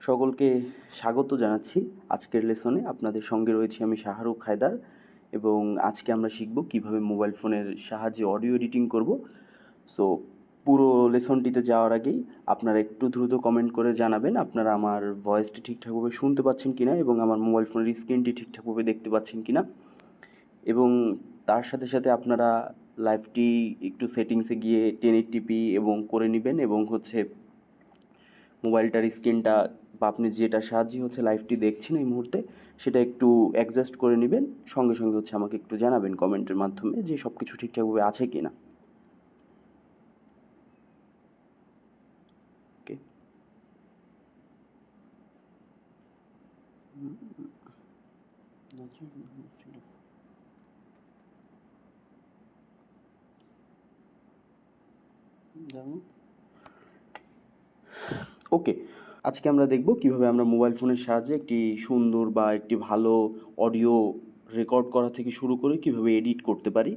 সকলকে স্বাগত জানাচ্ছি আজকের লেসনে। আপনাদের সঙ্গে রয়েছি আমি শাহরুখ হায়দার, এবং আজকে আমরা শিখব কিভাবে মোবাইল ফোনের সাহায্যে অডিও এডিটিং করব। সো পুরো লেসনটিতে যাওয়ার আগেই আপনারা একটু দ্রুত কমেন্ট করে জানাবেন আপনারা আমার ভয়েসটি ঠিকঠাকভাবে শুনতে পাচ্ছেন কিনা এবং আমার মোবাইল ফোনের স্ক্রিনটি ঠিকঠাকভাবে দেখতে পাচ্ছেন কিনা। এবং তার সাথে সাথে আপনারা লাইভটি একটু সেটিংসে গিয়ে 1080p এবং করে নেবেন, এবং মোবাইলটার স্ক্রিনটা বা আপনি যেটার সাহায্যে লাইভটি দেখছেন এই মুহূর্তে সেটা একটু অ্যাডজাস্ট করে নেবেন। সঙ্গে সঙ্গে আমাকে একটু জানাবেন কমেন্টের মাধ্যমে যে সব কিছু ঠিকঠাকভাবে আছে কি না। ওকে, ওকে, আজকে আমরা দেখব কিভাবে আমরা মোবাইল ফোনের সাহায্যে একটি সুন্দর বা একটি ভালো অডিও রেকর্ড করা থেকে শুরু করে কিভাবে এডিট করতে পারি।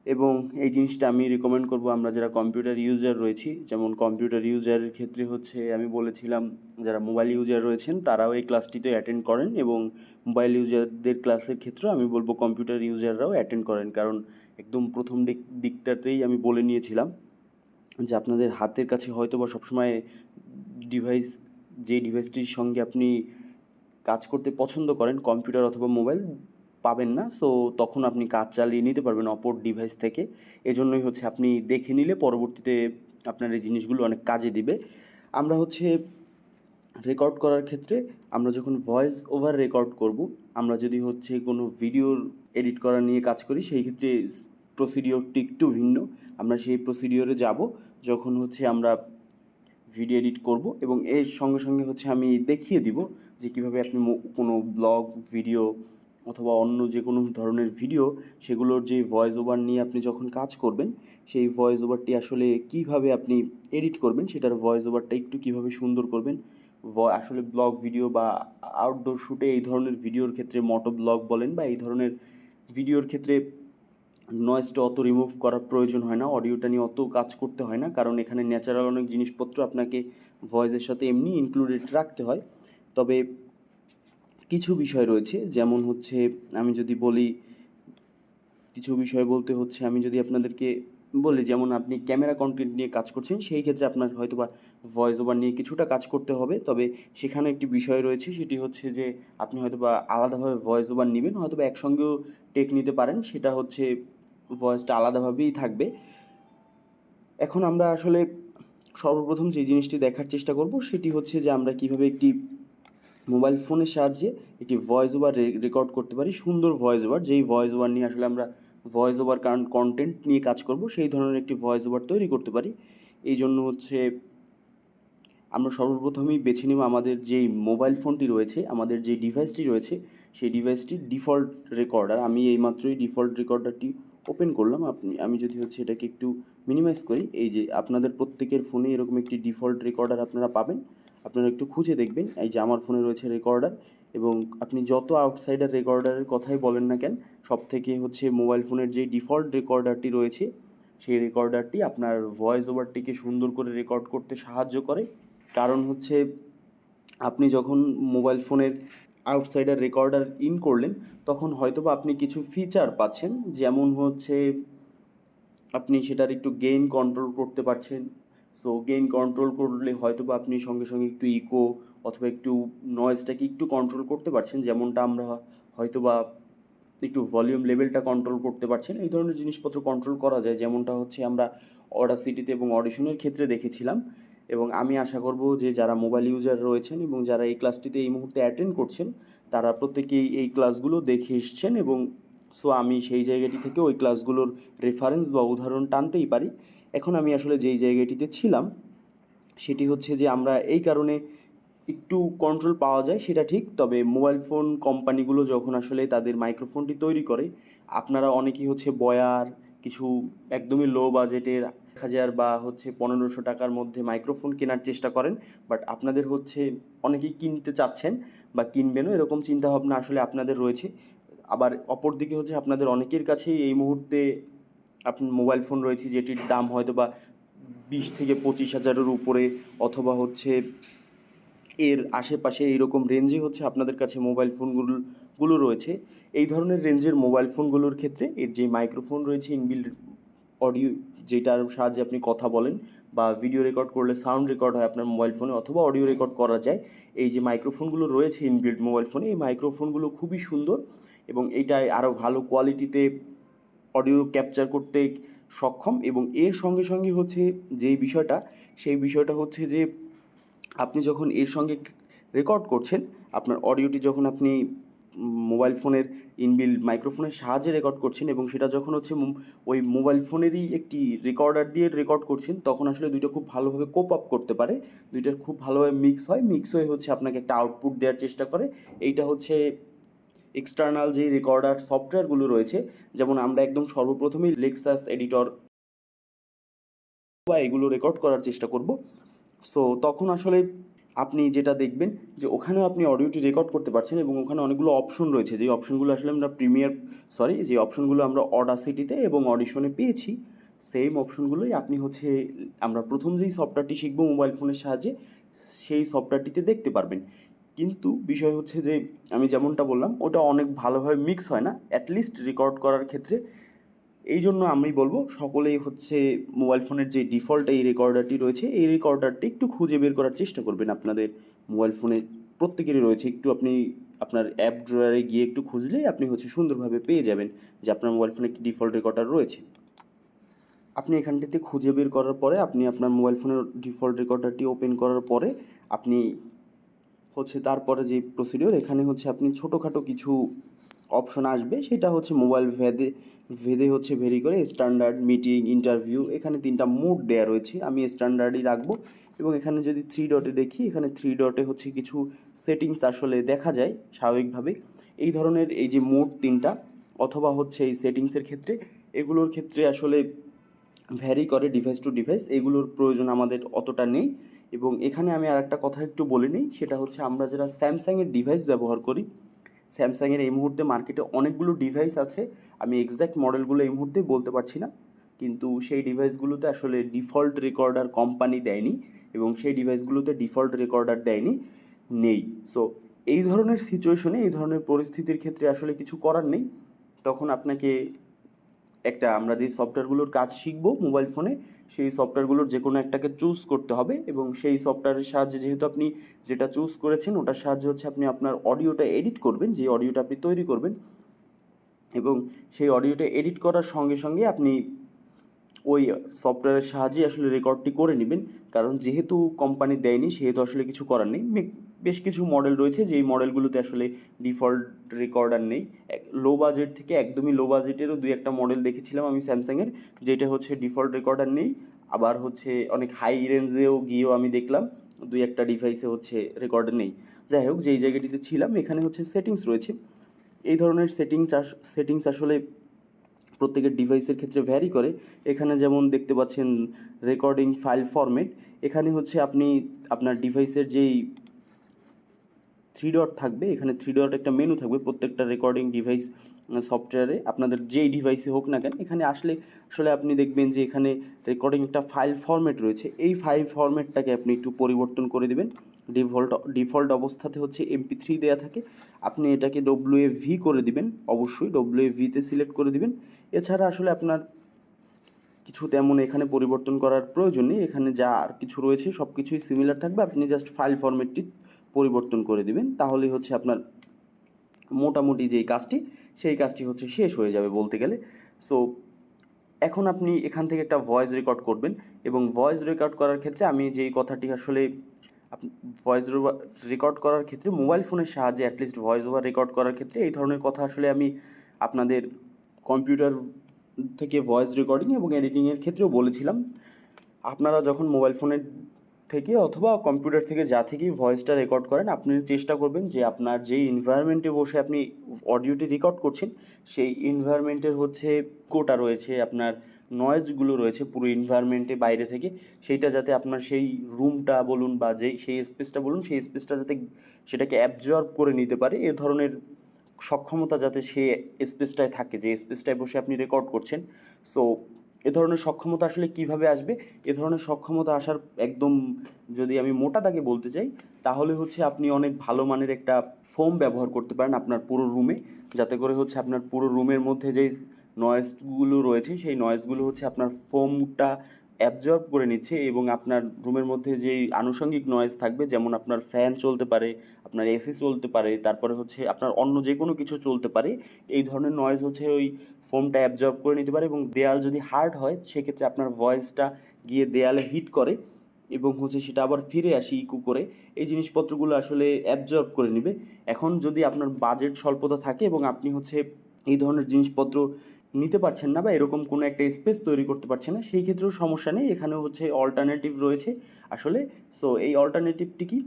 এবং এই জিনিসটা আমি রেকমেন্ড করব আমরা যারা কম্পিউটার ইউজার রয়েছি, যেমন কম্পিউটার ইউজারের ক্ষেত্রে আমি বলেছিলাম যারা মোবাইল ইউজার রয়েছেন তারাও এই ক্লাসটিতে অ্যাটেন্ড করেন, এবং মোবাইল ইউজারদের ক্লাসের ক্ষেত্রেও আমি বলবো কম্পিউটার ইউজাররাও অ্যাটেন্ড করেন, কারণ একদম প্রথম দিকটাতেই আমি বলে নিয়েছিলাম যে আপনাদের হাতের কাছে হয়তো বা সবসময় যে ডিভাইসটির সঙ্গে আপনি কাজ করতে পছন্দ করেন, কম্পিউটার অথবা মোবাইল, পাবেন না। সো তখন আপনি কাজ চালিয়ে নিতে পারবেন অপর ডিভাইস থেকে। এজন্যই আপনি দেখে নিলে পরবর্তীতে আপনার এই জিনিসগুলো অনেক কাজে দিবে। আমরা রেকর্ড করার ক্ষেত্রে আমরা যখন ভয়েস ওভার রেকর্ড করব, আমরা যদি কোনো ভিডিওর এডিট করা নিয়ে কাজ করি, সেই ক্ষেত্রে প্রসিডিওরটি একটু ভিন্ন। আমরা সেই প্রসিডিওরে যাব যখন আমরা ভিডিও এডিট করব, এবং এর সঙ্গে সঙ্গে আমি দেখিয়ে দিব যে কীভাবে আপনি কোনো ব্লগ ভিডিও অথবা অন্য যে কোনো ধরনের ভিডিও সেগুলোর যে ভয়েস ওভার নিয়ে আপনি যখন কাজ করবেন, সেই ভয়েস ওভারটি আসলে কীভাবে আপনি এডিট করবেন, সেটার ভয়েস ওভারটা একটু কীভাবে সুন্দর করবেন। আসলে ব্লগ ভিডিও বা আউটডোর শ্যুটে এই ধরনের ভিডিওর ক্ষেত্রে মোটো ব্লগ বলেন বা এই ধরনের ভিডিওর ক্ষেত্রে নয়েজটা অত রিমুভ করার প্রয়োজন হয় না, অডিওটা নিয়ে অত কাজ করতে হয় না, কারণ এখানে ন্যাচারাল অনেক জিনিসপত্র আপনাকে ভয়েসের সাথে এমনি ইনক্লুডেড রাখতে হয়। তবে কিছু বিষয় রয়েছে, যেমন আমি যদি বলি, কিছু বিষয় বলতে আমি যদি আপনাদেরকে বলি, যেমন আপনি ক্যামেরা কন্টেন্ট নিয়ে কাজ করছেন, সেই ক্ষেত্রে আপনার হয়তোবা ভয়েস ওভার নিয়ে কিছুটা কাজ করতে হবে। তবে সেখানে একটি বিষয় রয়েছে, সেটি যে আপনি হয়তোবা আলাদাভাবে ভয়েস ওভার নেবেন, হয়তোবা একসঙ্গেও টেক নিতে পারেন, সেটা ভয়েসটা আলাদাভাবেই থাকবে। এখন আমরা আসলে সর্বপ্রথম যে জিনিসটি দেখার চেষ্টা করব সেটি যে আমরা কিভাবে একটি মোবাইল ফোনের সাহায্যে একটি ভয়েস ওভার রেকর্ড করতে পারি, সুন্দর ভয়েস ওভার, যেই ভয়েস ওভার নিয়ে আমরা ভয়েস ওভার কন্টেন্ট নিয়ে কাজ করব, সেই ধরনের একটি ভয়েস ওভার তৈরি করতে পারি। এই জন্য আমরা সর্বপ্রথমেই বেছে নেব আমাদের যেই মোবাইল ফোনটি রয়েছে, আমাদের যে ডিভাইসটি রয়েছে, সেই ডিভাইসটির ডিফল্ট রেকর্ডার। আমি এইমাত্রই ডিফল্ট রেকর্ডারটি ওপেন করলাম। আমি যদি এটাকে একটু মিনিমাইজ করি, এই যে আপনাদের প্রত্যেকের ফোনে এরকম একটি ডিফল্ট রেকর্ডার আপনারা পাবেন। আপনারা একটু খুঁজে দেখবেন, এই যে আমার ফোনে রয়েছে রেকর্ডার, এবং আপনি যত আউটসাইডার রেকর্ডারের কথাই বলেন না কেন, সব থেকে মোবাইল ফোনের যে ডিফল্ট রেকর্ডারটি রয়েছে, সেই রেকর্ডারটি আপনার ভয়েস ওভারটিকে সুন্দর করে রেকর্ড করতে সাহায্য করে। কারণ আপনি যখন মোবাইল ফোনের আউটসাইডার রেকর্ডার ইন করলেন, তখন হয়তোবা আপনি কিছু ফিচার পাচ্ছেন, যেমন আপনি সেটার একটু গেইন কন্ট্রোল করতে পারছেন। সো গেইন কন্ট্রোল করলে হয়তোবা আপনি সঙ্গে সঙ্গে একটু ইকো অথবা একটু নয়েজটাকে একটু কন্ট্রোল করতে পারছেন, যেমনটা আমরা হয়তোবা একটু ভলিউম লেভেলটা কন্ট্রোল করতে পারছেন। এই ধরনের জিনিসপত্র কন্ট্রোল করা যায়, যেমনটা আমরা অডাসিটিতে এবং অডিশনের ক্ষেত্রে দেখেছিলাম। এবং আমি আশা করব যে যারা মোবাইল ইউজার রয়েছেন এবং যারা এই ক্লাসটিতে এই মুহূর্তে অ্যাটেন্ড করছেন, তারা প্রত্যেকেই এই ক্লাসগুলো দেখে এসছেন, এবং সো আমি সেই জায়গাটি থেকে ওই ক্লাসগুলোর রেফারেন্স বা উদাহরণ টানতেই পারি। এখন আমি আসলে যেই জায়গাটিতে ছিলাম সেটি যে আমরা এই কারণে একটু কন্ট্রোল পাওয়া যায় সেটা ঠিক, তবে মোবাইল ফোন কোম্পানিগুলো যখন আসলে তাদের মাইক্রোফোনটি তৈরি করে, আপনারা অনেকেই বয়ার কিছু একদমই লো বাজেটের 1000 বা 1500 টাকার মধ্যে মাইক্রোফোন কেনার চেষ্টা করেন, বাট আপনাদের অনেকেই কিনতে চাচ্ছেন বা কিনবেনও, এরকম চিন্তাভাবনা আসলে আপনাদের রয়েছে। আবার অপরদিকে আপনাদের অনেকের কাছেই এই মুহূর্তে আপনার মোবাইল ফোন রয়েছে যেটির দাম হয়তো বা 20 থেকে 25 হাজারের উপরে, অথবা এর আশেপাশে এইরকম রেঞ্জে হচ্ছে আপনাদের কাছে মোবাইল ফোনগুলো রয়েছে। এই ধরনের রেঞ্জের মোবাইল ফোনগুলোর ক্ষেত্রে এর যে মাইক্রোফোন রয়েছে ইনবিল্ট অডিও, যেটার সাহায্যে আপনি কথা বলেন বা ভিডিও রেকর্ড করলে সাউন্ড রেকর্ড হয় আপনার মোবাইল ফোনে অথবা অডিও রেকর্ড করা যায়, এই যে মাইক্রোফোনগুলো রয়েছে ইনবিল্ট মোবাইল ফোনে, এই মাইক্রোফোনগুলো খুবই সুন্দর এবং এটায় আরও ভালো কোয়ালিটিতে অডিও ক্যাপচার করতে সক্ষম। এবং এর সঙ্গে সঙ্গে হচ্ছে যেই বিষয়টা, সেই বিষয়টা হচ্ছে যে আপনি যখন এর সঙ্গে রেকর্ড করছেন, আপনার অডিওটি যখন আপনি মোবাইল ফোনের ইনবিল্ট মাইক্রোফোনের সাহায্যে রেকর্ড করছেন এবং সেটা যখন হচ্ছে ওই মোবাইল ফোনেরই একটি রেকর্ডার দিয়ে রেকর্ড করছেন, তখন আসলে দুইটা খুব ভালোভাবে কোপ আপ করতে পারে, দুইটা খুব ভালোভাবে মিক্স হয়ে হচ্ছে আপনাকে একটা আউটপুট দেওয়ার চেষ্টা করে। এইটা হচ্ছে এক্সটার্নাল যে রেকর্ডার সফটওয়্যারগুলো রয়েছে, যেমন আমরা একদম সর্বপ্রথমেই লেক্সাস এডিটর বা এগুলো রেকর্ড করার চেষ্টা করব। সো তখন আসলে আপনি যেটা দেখবেন যে ওখানেও আপনি অডিওটি রেকর্ড করতে পারছেন এবং ওখানে অনেকগুলো অপশন রয়েছে, যে অপশনগুলো আসলে আমরা যে অপশনগুলো আমরা অডাসিটিতে এবং অডিশনে পেয়েছি, সেম অপশনগুলোই আপনি হচ্ছে আমরা প্রথম যেই সফটওয়্যারটি শিখবো মোবাইল ফোনের সাহায্যে, সেই সফটওয়্যারটিতে দেখতে পারবেন। কিন্তু বিষয় হচ্ছে যে আমি যেমনটা বললাম ওটা অনেক ভালোভাবে মিক্স হয় না অ্যাটলিস্ট রেকর্ড করার ক্ষেত্রে। এই জন্য আমি বলবো সকলেই হচ্ছে মোবাইল ফোনের যে ডিফল্ট এই রেকর্ডারটি রয়েছে, এই রেকর্ডারটি একটু খুঁজে বের করার চেষ্টা করবেন। আপনাদের মোবাইল ফোনে প্রত্যেকেরই রয়েছে, একটু আপনি আপনার অ্যাপ ড্রয়ারে গিয়ে একটু খুঁজলেই আপনি হচ্ছে সুন্দরভাবে পেয়ে যাবেন যে আপনার মোবাইল ফোনে একটি ডিফল্ট রেকর্ডার রয়েছে। আপনি এখানটিতে খুঁজে বের করার পরে আপনি আপনার মোবাইল ফোনের ডিফল্ট রেকর্ডারটি ওপেন করার পরে আপনি হচ্ছে তারপরে যে প্রসিডিওর, এখানে হচ্ছে আপনি ছোটোখাটো কিছু অপশন আসবে, সেটা হচ্ছে মোবাইল ভেদে হচ্ছে ভেরি করে স্ট্যান্ডার্ড, মিটিং, ইন্টারভিউ, এখানে 3টা মোড দেওয়া রয়েছে। আমি স্ট্যান্ডার্ডই রাখবো এবং এখানে যদি 3 ডটে দেখি, এখানে 3 ডটে হচ্ছে কিছু সেটিংস আসলে দেখা যায় স্বাভাবিকভাবে। এই ধরনের এই যে মোড 3টা অথবা হচ্ছে এই সেটিংসের ক্ষেত্রে, এগুলোর ক্ষেত্রে আসলে ভ্যারি করে ডিভাইস টু ডিভাইস, এগুলোর প্রয়োজন আমাদের অতটা নেই। এবং এখানে আমি আর একটা কথা একটু বলে নিই, সেটা হচ্ছে আমরা যারা স্যামসাংয়ের ডিভাইস ব্যবহার করি, স্যামসাংয়ের এই মুহূর্তে মার্কেটে অনেকগুলো ডিভাইস আছে, আমি এক্স্যাক্ট মডেলগুলো এই মুহূর্তে বলতে পারছি না, কিন্তু সেই ডিভাইসগুলোতে আসলে ডিফল্ট রেকর্ডার কোম্পানি দেয়নি এবং সেই ডিভাইসগুলোতে ডিফল্ট রেকর্ডার নেই। সো এই ধরনের সিচুয়েশনে, এই ধরনের পরিস্থিতির ক্ষেত্রে আসলে কিছু করার নেই। তখন আপনাকে আমরা যে সফটওয়্যারগুলোর কাজ শিখবো মোবাইল ফোনে, সেই সফটওয়্যারগুলোর যে কোনো একটাকে চুজ করতে হবে এবং সেই সফটওয়্যারের সাহায্যে যেহেতু আপনি যেটা চুজ করেছেন ওটার সাহায্যে হচ্ছে আপনি আপনার অডিওটা এডিট করবেন, যে অডিওটা আপনি তৈরি করবেন, এবং সেই অডিওটা এডিট করার সঙ্গে সঙ্গে আপনি ওই সফটওয়্যারের সাহায্যে আসলে রেকর্ডটি করে নেবেন। কারণ যেহেতু কোম্পানি দেয়নি সেহেতু আসলে কিছু করার নেই। বেশ কিছু মডেল রয়েছে যেই মডেলগুলোতে আসলে ডিফল্ট রেকর্ডার নেই। লো বাজেট থেকে একদমই লো বাজেটেরও 2-1টা মডেল দেখেছিলাম আমি স্যামসাংয়ের, যেটা হচ্ছে ডিফল্ট রেকর্ডার নেই। আবার হচ্ছে অনেক হাই রেঞ্জেও গিয়েও আমি দেখলাম 2-1টা ডিভাইসে হচ্ছে রেকর্ডার নেই। যাই হোক, যেই জায়গাটিতে ছিলাম এখানে হচ্ছে সেটিংস রয়েছে। এই ধরনের সেটিংস আসলে প্রত্যেকের ডিভাইসের ক্ষেত্রে ভ্যারি করে। এখানে যেমন দেখতে পাচ্ছেন রেকর্ডিং ফাইল ফরম্যাট, এখানে হচ্ছে আপনি আপনার ডিভাইসের যেই 3 ডট থাকবে, এখানে 3 ডট একটা মেনু থাকবে প্রত্যেকটা রেকর্ডিং ডিভাইস সফটওয়্যারে, আপনাদের যেই ডিভাইসে হোক না কেন, এখানে আসলে আপনি দেখবেন যে এখানে রেকর্ডিং একটা ফাইল ফরম্যাট রয়েছে। এই ফাইল ফরম্যাটটাকে আপনি একটু পরিবর্তন করে দেবেন। ডিফল্ট অবস্থাতে হচ্ছে MP3 দেওয়া থাকে, আপনি এটাকে WAV করে দিবেন, অবশ্যই WAV তে সিলেক্ট করে দিবেন। এছাড়া আসলে আপনার কিছু তেমন এখানে পরিবর্তন করার প্রয়োজন নেই, এখানে যা আর কিছু রয়েছে সব কিছুই সিমিলার থাকবে, আপনি জাস্ট ফাইল ফরম্যাটটি পরিবর্তন করে দিবেন, তাহলেই হচ্ছে আপনার মোটামুটি যেই কাজটি, সেই কাজটি হচ্ছে শেষ হয়ে যাবে বলতে গেলে। সো এখন আপনি এখান থেকে একটা ভয়েস রেকর্ড করবেন এবং ভয়েস রেকর্ড করার ক্ষেত্রে আমি যেই কথাটি আসলে ভয়েস রেকর্ড করার ক্ষেত্রে মোবাইল ফোনের সাহায্যে অ্যাটলিস্ট ভয়েস ওভার রেকর্ড করার ক্ষেত্রে এই ধরনের কথা আসলে আমি আপনাদের কম্পিউটার থেকে ভয়েস রেকর্ডিং এবং এডিটিংয়ের ক্ষেত্রেও বলেছিলাম। আপনারা যখন মোবাইল ফোনের থেকে অথবা কম্পিউটার থেকে যা থেকেই ভয়েসটা রেকর্ড করেন, আপনি চেষ্টা করবেন যে আপনার যেই এনভায়রনমেন্টে বসে আপনি অডিওটি রেকর্ড করছেন, সেই এনভায়রনমেন্টের হচ্ছে কোটা রয়েছে, আপনার নয়েজগুলো রয়েছে পুরো এনভায়রনমেন্টে বাইরে থেকে, সেইটা যাতে আপনার সেই রুমটা বলুন বা সেই স্পেসটা বলুন, সেই স্পেসটা যাতে সেটাকে অ্যাবজর্ব করে নিতে পারে, এ ধরনের সক্ষমতা যাতে সে স্পেসটায় থাকে, যে স্পেসটায় বসে আপনি রেকর্ড করছেন। সো এ ধরনের সক্ষমতা আসলে কিভাবে আসবে? এ ধরনের সক্ষমতা আসার একদম, যদি আমি মোটা দাগে বলতে চাই, তাহলে হচ্ছে আপনি অনেক ভালো মানের একটা ফোম ব্যবহার করতে পারেন আপনার পুরো রুমে, যাতে করে হচ্ছে আপনার পুরো রুমের মধ্যে যেই নয়েজগুলো রয়েছে সেই নয়েজগুলো হচ্ছে আপনার ফোমটা অ্যাবজর্ব করে নিচ্ছে, এবং আপনার রুমের মধ্যে যেই আনুষঙ্গিক নয়েজ থাকবে, যেমন আপনার ফ্যান চলতে পারে, আপনার এসি চলতে পারে, তারপরে হচ্ছে আপনার অন্য যে কোনো কিছু চলতে পারে, এই ধরনের নয়েজ হচ্ছে ওই ফোমটা অ্যাবজর্ব করে নিতে পারে। এবং দেয়াল যদি হার্ড হয় সেক্ষেত্রে আপনার ভয়েসটা গিয়ে দেয়ালে হিট করে এবং হচ্ছে সেটা আবার ফিরে আসে ইকো করে, এই জিনিসপত্রগুলো আসলে অ্যাবজর্ব করে নেবে। এখন যদি আপনার বাজেট স্বল্পতা থাকে এবং আপনি হচ্ছে এই ধরনের জিনিসপত্র নিতে পারছেন না বা এরকম কোনো একটা স্পেস তৈরি করতে পারছেন না, সেই ক্ষেত্রেও সমস্যা নেই, এখানেও হচ্ছে অল্টারনেটিভ রয়েছে আসলে। সো এই অল্টারনেটিভটি কি,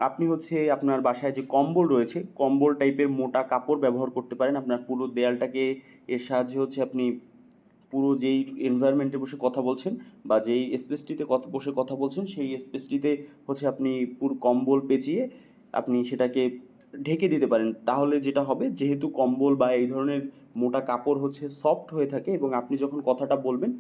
আপনি হচ্ছে আপনার বাসায় যে কম্বল রয়েছে, কম্বল টাইপের মোটা কাপড় ব্যবহার করতে পারেন আপনার পুরো দেয়ালটাকে। এর সাহায্যে হচ্ছে আপনি পুরো যেই এনভায়রনমেন্টে বসে কথা বলছেন বা যেই স্পেসটিতে বসে কথা বলছেন সেই স্পেসটিতে হচ্ছে আপনি পুরো কম্বল পেঁচিয়ে আপনি সেটাকে ঢেকে দিতে পারেন। তাহলে যেটা হবে, যেহেতু কম্বল বা এই ধরনের মোটা কাপড় হচ্ছে সফট হয়ে থাকে, এবং আপনি যখন কথাটা বলবেন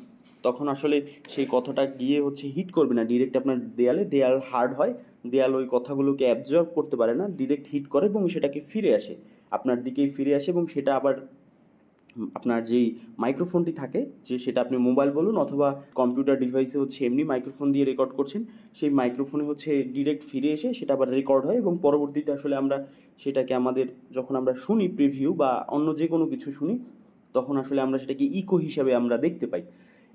তখন আসলে সেই কথাটা গিয়ে হচ্ছে হিট করবে না ডিরেক্ট আপনার দেয়ালে, দেয়াল হার্ড হয়, দেয়াল ওই কথাগুলোকে অ্যাবজর্ব করতে পারে না, ডিরেক্ট হিট করে এবং সেটাকে ফিরে আসে, আপনার দিকেই ফিরে আসে। এবং সেটা আবার আপনার যেই মাইক্রোফোনটি থাকে, যে সেটা আপনি মোবাইল বলুন অথবা কম্পিউটার ডিভাইসে হচ্ছে এমনি মাইক্রোফোন দিয়ে রেকর্ড করছেন, সেই মাইক্রোফোনে হচ্ছে ডিরেক্ট ফিরে এসে সেটা আবার রেকর্ড হয়, এবং পরবর্তীতে আসলে আমরা সেটাকে আমাদের যখন আমরা শুনি প্রিভিউ বা অন্য যে কোনো কিছু শুনি, তখন আসলে আমরা সেটাকে ইকো হিসাবে আমরা দেখতে পাই।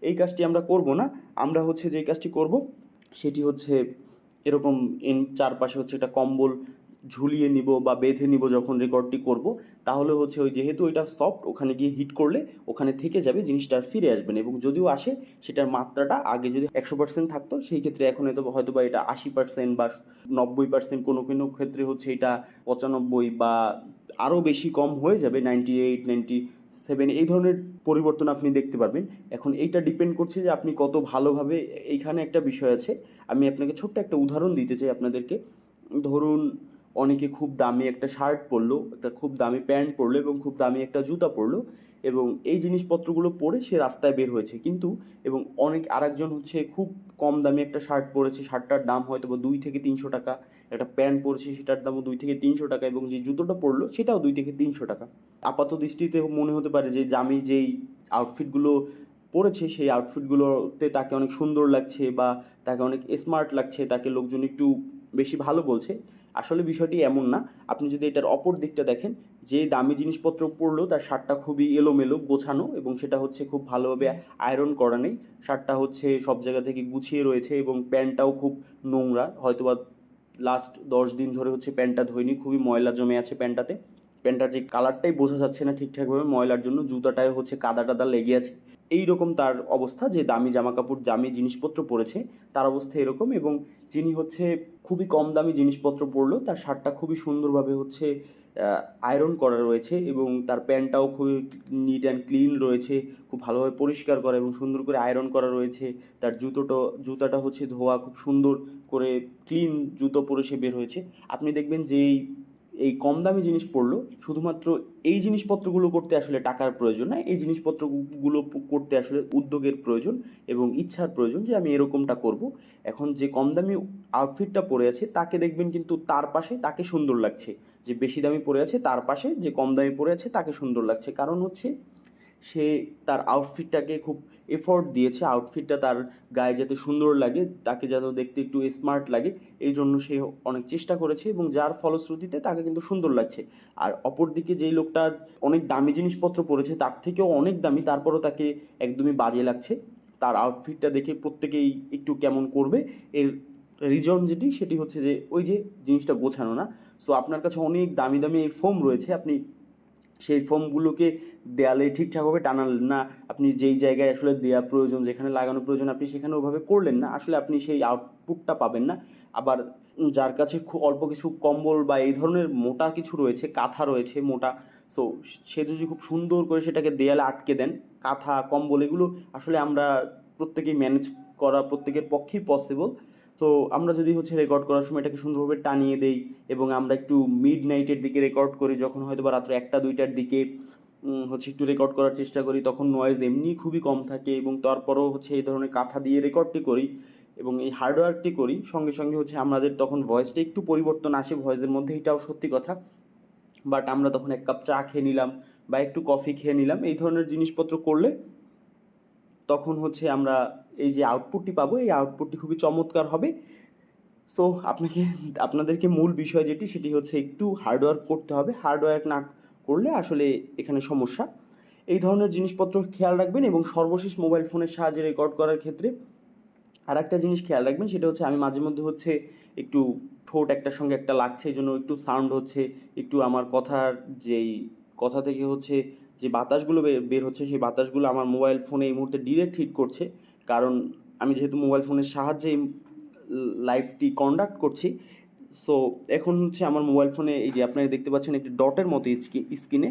এই কাজটি আমরা করব না, আমরা হচ্ছে যেই কাজটি করব সেটি হচ্ছে এরকম চারপাশে হচ্ছে একটা কম্বল ঝুলিয়ে নিব বা বেঁধে নিব যখন রেকর্ডটি করব, তাহলে হচ্ছে ওই যেহেতু এটা সফট, ওখানে গিয়ে হিট করলে ওখানে থেকে যাবে, জিনিসটা আর ফিরে আসবে না। এবং যদিও আসে, সেটার মাত্রাটা আগে যদি 100% থাকতো, সেই ক্ষেত্রে এখন হয়তো বা এটা 80% বা 90%, কোনো কোনো ক্ষেত্রে হচ্ছে এটা 95 বা আরও বেশি কম হয়ে যাবে, 98, 97, এই ধরনের পরিবর্তন আপনি দেখতে পারবেন। এখন এইটা ডিপেন্ড করছে যে আপনি কত ভালোভাবে, এইখানে একটা বিষয় আছে, আমি আপনাকে ছোট্ট একটা উদাহরণ দিতে চাই আপনাদেরকে। ধরুন অনেকে খুব দামি একটা শার্ট পরলো, একটা খুব দামি প্যান্ট পরলো এবং খুব দামি একটা জুতা পরলো, এবং এই জিনিসপত্রগুলো পরে সে রাস্তায় বের হয়েছে, কিন্তু এবং অনেক আরেকজন হচ্ছে খুব কম দামি একটা শার্ট পরেছে, শার্টটার দাম হয়তো বা 2 থেকে 300 টাকা, একটা প্যান্ট পরেছে সেটার দামও 2 থেকে 300 টাকা, এবং যে জুতোটা পরলো সেটাও 2 থেকে 300 টাকা। আপাত দৃষ্টিতে মনে হতে পারে যে আমি যেই আউটফিটগুলো পরেছে সেই আউটফিটগুলোতে তাকে অনেক সুন্দর লাগছে বা তাকে অনেক স্মার্ট লাগছে, তাকে লোকজন একটু বেশি ভালো বলছে। আসলে বিষয়টি এমন না। আপনি যদি এটার অপর দিকটা দেখেন, যে দামি জিনিসপত্র পরলেও তার শার্টটা খুবই এলোমেলো গোছানো, এবং সেটা হচ্ছে খুব ভালোভাবে আয়রন করা নেই, শার্টটা হচ্ছে সব জায়গা থেকে গুছিয়ে রয়েছে, এবং প্যান্টটাও খুব নোংরা, হয়তোবা লাস্ট 10 দিন ধরে হচ্ছে প্যান্টটা ধোয়নি, খুবই ময়লা জমে আছে প্যান্টটাতে, প্যান্টটার যে কালারটাই বোঝা যাচ্ছে না ঠিকঠাকভাবে ময়লার জন্য, জুতাটায় হচ্ছে কাদা টাদা লেগে আছে। এইরকম তার অবস্থা, যে দামি জামা কাপড় দামি জিনিসপত্র পরেছে তার অবস্থা এরকম। এবং যিনি হচ্ছে খুবই কম দামি জিনিসপত্র পরলো, তার শার্টটা খুবই সুন্দরভাবে হচ্ছে আয়রন করা রয়েছে, এবং তার প্যান্টটাও খুবই নিট অ্যান্ড ক্লিন রয়েছে, খুব ভালোভাবে পরিষ্কার করা এবং সুন্দর করে আয়রন করা রয়েছে। তার জুতাটা হচ্ছে ধোয়া, খুব সুন্দর করে ক্লিন জুতো পরে সে বের হয়েছে। আপনি দেখবেন যে এই কম দামি জিনিস পড়লো, শুধুমাত্র এই জিনিসপত্রগুলো করতে আসলে টাকার প্রয়োজন না, এই জিনিসপত্রগুলো করতে আসলে উদ্যোগের প্রয়োজন এবং ইচ্ছার প্রয়োজন, যে আমি এরকমটা করব। এখন যে কম দামি আউটফিটটা পরে আছে তাকে দেখবেন কিন্তু তার পাশে তাকে সুন্দর লাগছে, যে বেশি দামি পরে আছে তার পাশে যে কম দামি পরে আছে তাকে সুন্দর লাগছে, কারণ হচ্ছে সে তার আউটফিটটাকে খুব এফোর্ট দিয়েছে, আউটফিটটা তার গায়ে যাতে সুন্দর লাগে, তাকে যাতে দেখতে একটু স্মার্ট লাগে, এই জন্য সে অনেক চেষ্টা করেছে, এবং যার ফলশ্রুতিতে তাকে কিন্তু সুন্দর লাগছে। আর অপরদিকে যেই লোকটা অনেক দামি জিনিসপত্র পরেছে, তার থেকেও অনেক দামি, তারপরও তাকে একদমই বাজে লাগছে, তার আউটফিটটা দেখে প্রত্যেকেই একটু কেমন করবে। এর রিজন সেটি হচ্ছে যে ওই যে জিনিসটা গোছানো না। সো আপনার কাছে অনেক দামি দামি ফোম রয়েছে, আপনি সেই ফোমগুলোকে দেয়ালে ঠিকঠাকভাবে টানালেন না, আপনি যেই জায়গায় আসলে দেওয়া প্রয়োজন, যেখানে লাগানো প্রয়োজন আপনি সেখানে ওভাবে করলেন না, আসলে আপনি সেই আউটপুটটা পাবেন না। আবার যার কাছে খুব অল্প কিছু কম্বল বা এই ধরনের মোটা কিছু রয়েছে, কাঁথা রয়েছে মোটা, সো সে যদি খুব সুন্দর করে সেটাকে দেয়ালে আটকে দেন, কাঁথা কম্বল এগুলো আসলে আমরা প্রত্যেকেই ম্যানেজ করা প্রত্যেকের পক্ষেই পসিবল। তো আমরা যদি হচ্ছে রেকর্ড করার সময় এটাকে সুন্দরভাবে টানিয়ে দেই, এবং আমরা একটু মিড নাইটের দিকে রেকর্ড করি, যখন হয়তো বা রাত্র 1টা 2টার দিকে, হচ্ছে একটু রেকর্ড করার চেষ্টা করি, তখন নয়েজ এমনিই খুবই কম থাকে, এবং তারপরেও হচ্ছে এই ধরনের কাঁথা দিয়ে রেকর্ডটি করি এবং এই হার্ডওয়ার্কটি করি, সঙ্গে সঙ্গে হচ্ছে আমাদের তখন ভয়েসটা একটু পরিবর্তন আসে ভয়েসের মধ্যে, এটাও সত্যি কথা। বাট আমরা তখন এক কাপ চা খেয়ে নিলাম বা একটু কফি খেয়ে নিলাম, এই ধরনের জিনিসপত্র করলে তখন হচ্ছে আমরা এই যে আউটপুটটি পাবো, এই আউটপুটটি খুবই চমৎকার হবে। সো আপনাদেরকে মূল বিষয় যেটি, সেটি হচ্ছে একটু হার্ডওয়ার্ক করতে হবে। হার্ডওয়ার্ক না করলে আসলে এখানে সমস্যা। এই ধরনের জিনিসপত্র খেয়াল রাখবেন, এবং সর্বশেষ মোবাইল ফোনের সাহায্যে রেকর্ড করার ক্ষেত্রে আর একটা জিনিস খেয়াল রাখবেন, সেটা হচ্ছে আমি মাঝে মধ্যে হচ্ছে একটু ঠোঁট একটার সঙ্গে একটা লাগছে, এই জন্য একটু সাউন্ড হচ্ছে, একটু আমার কথার যেই কথা থেকে হচ্ছে যে বাতাসগুলো বের হচ্ছে, সেই বাতাসগুলো আমার মোবাইল ফোনে এই মুহূর্তে ডিরেক্ট হিট করছে। কারণ আমি যেহেতু মোবাইল ফোনের সাহায্যে লাইভটি কন্ডাক্ট করছি, সো এখন হচ্ছে আমার মোবাইল ফোনে এই যে আপনারা দেখতে পাচ্ছেন একটি ডটের মতো স্ক্রিনে।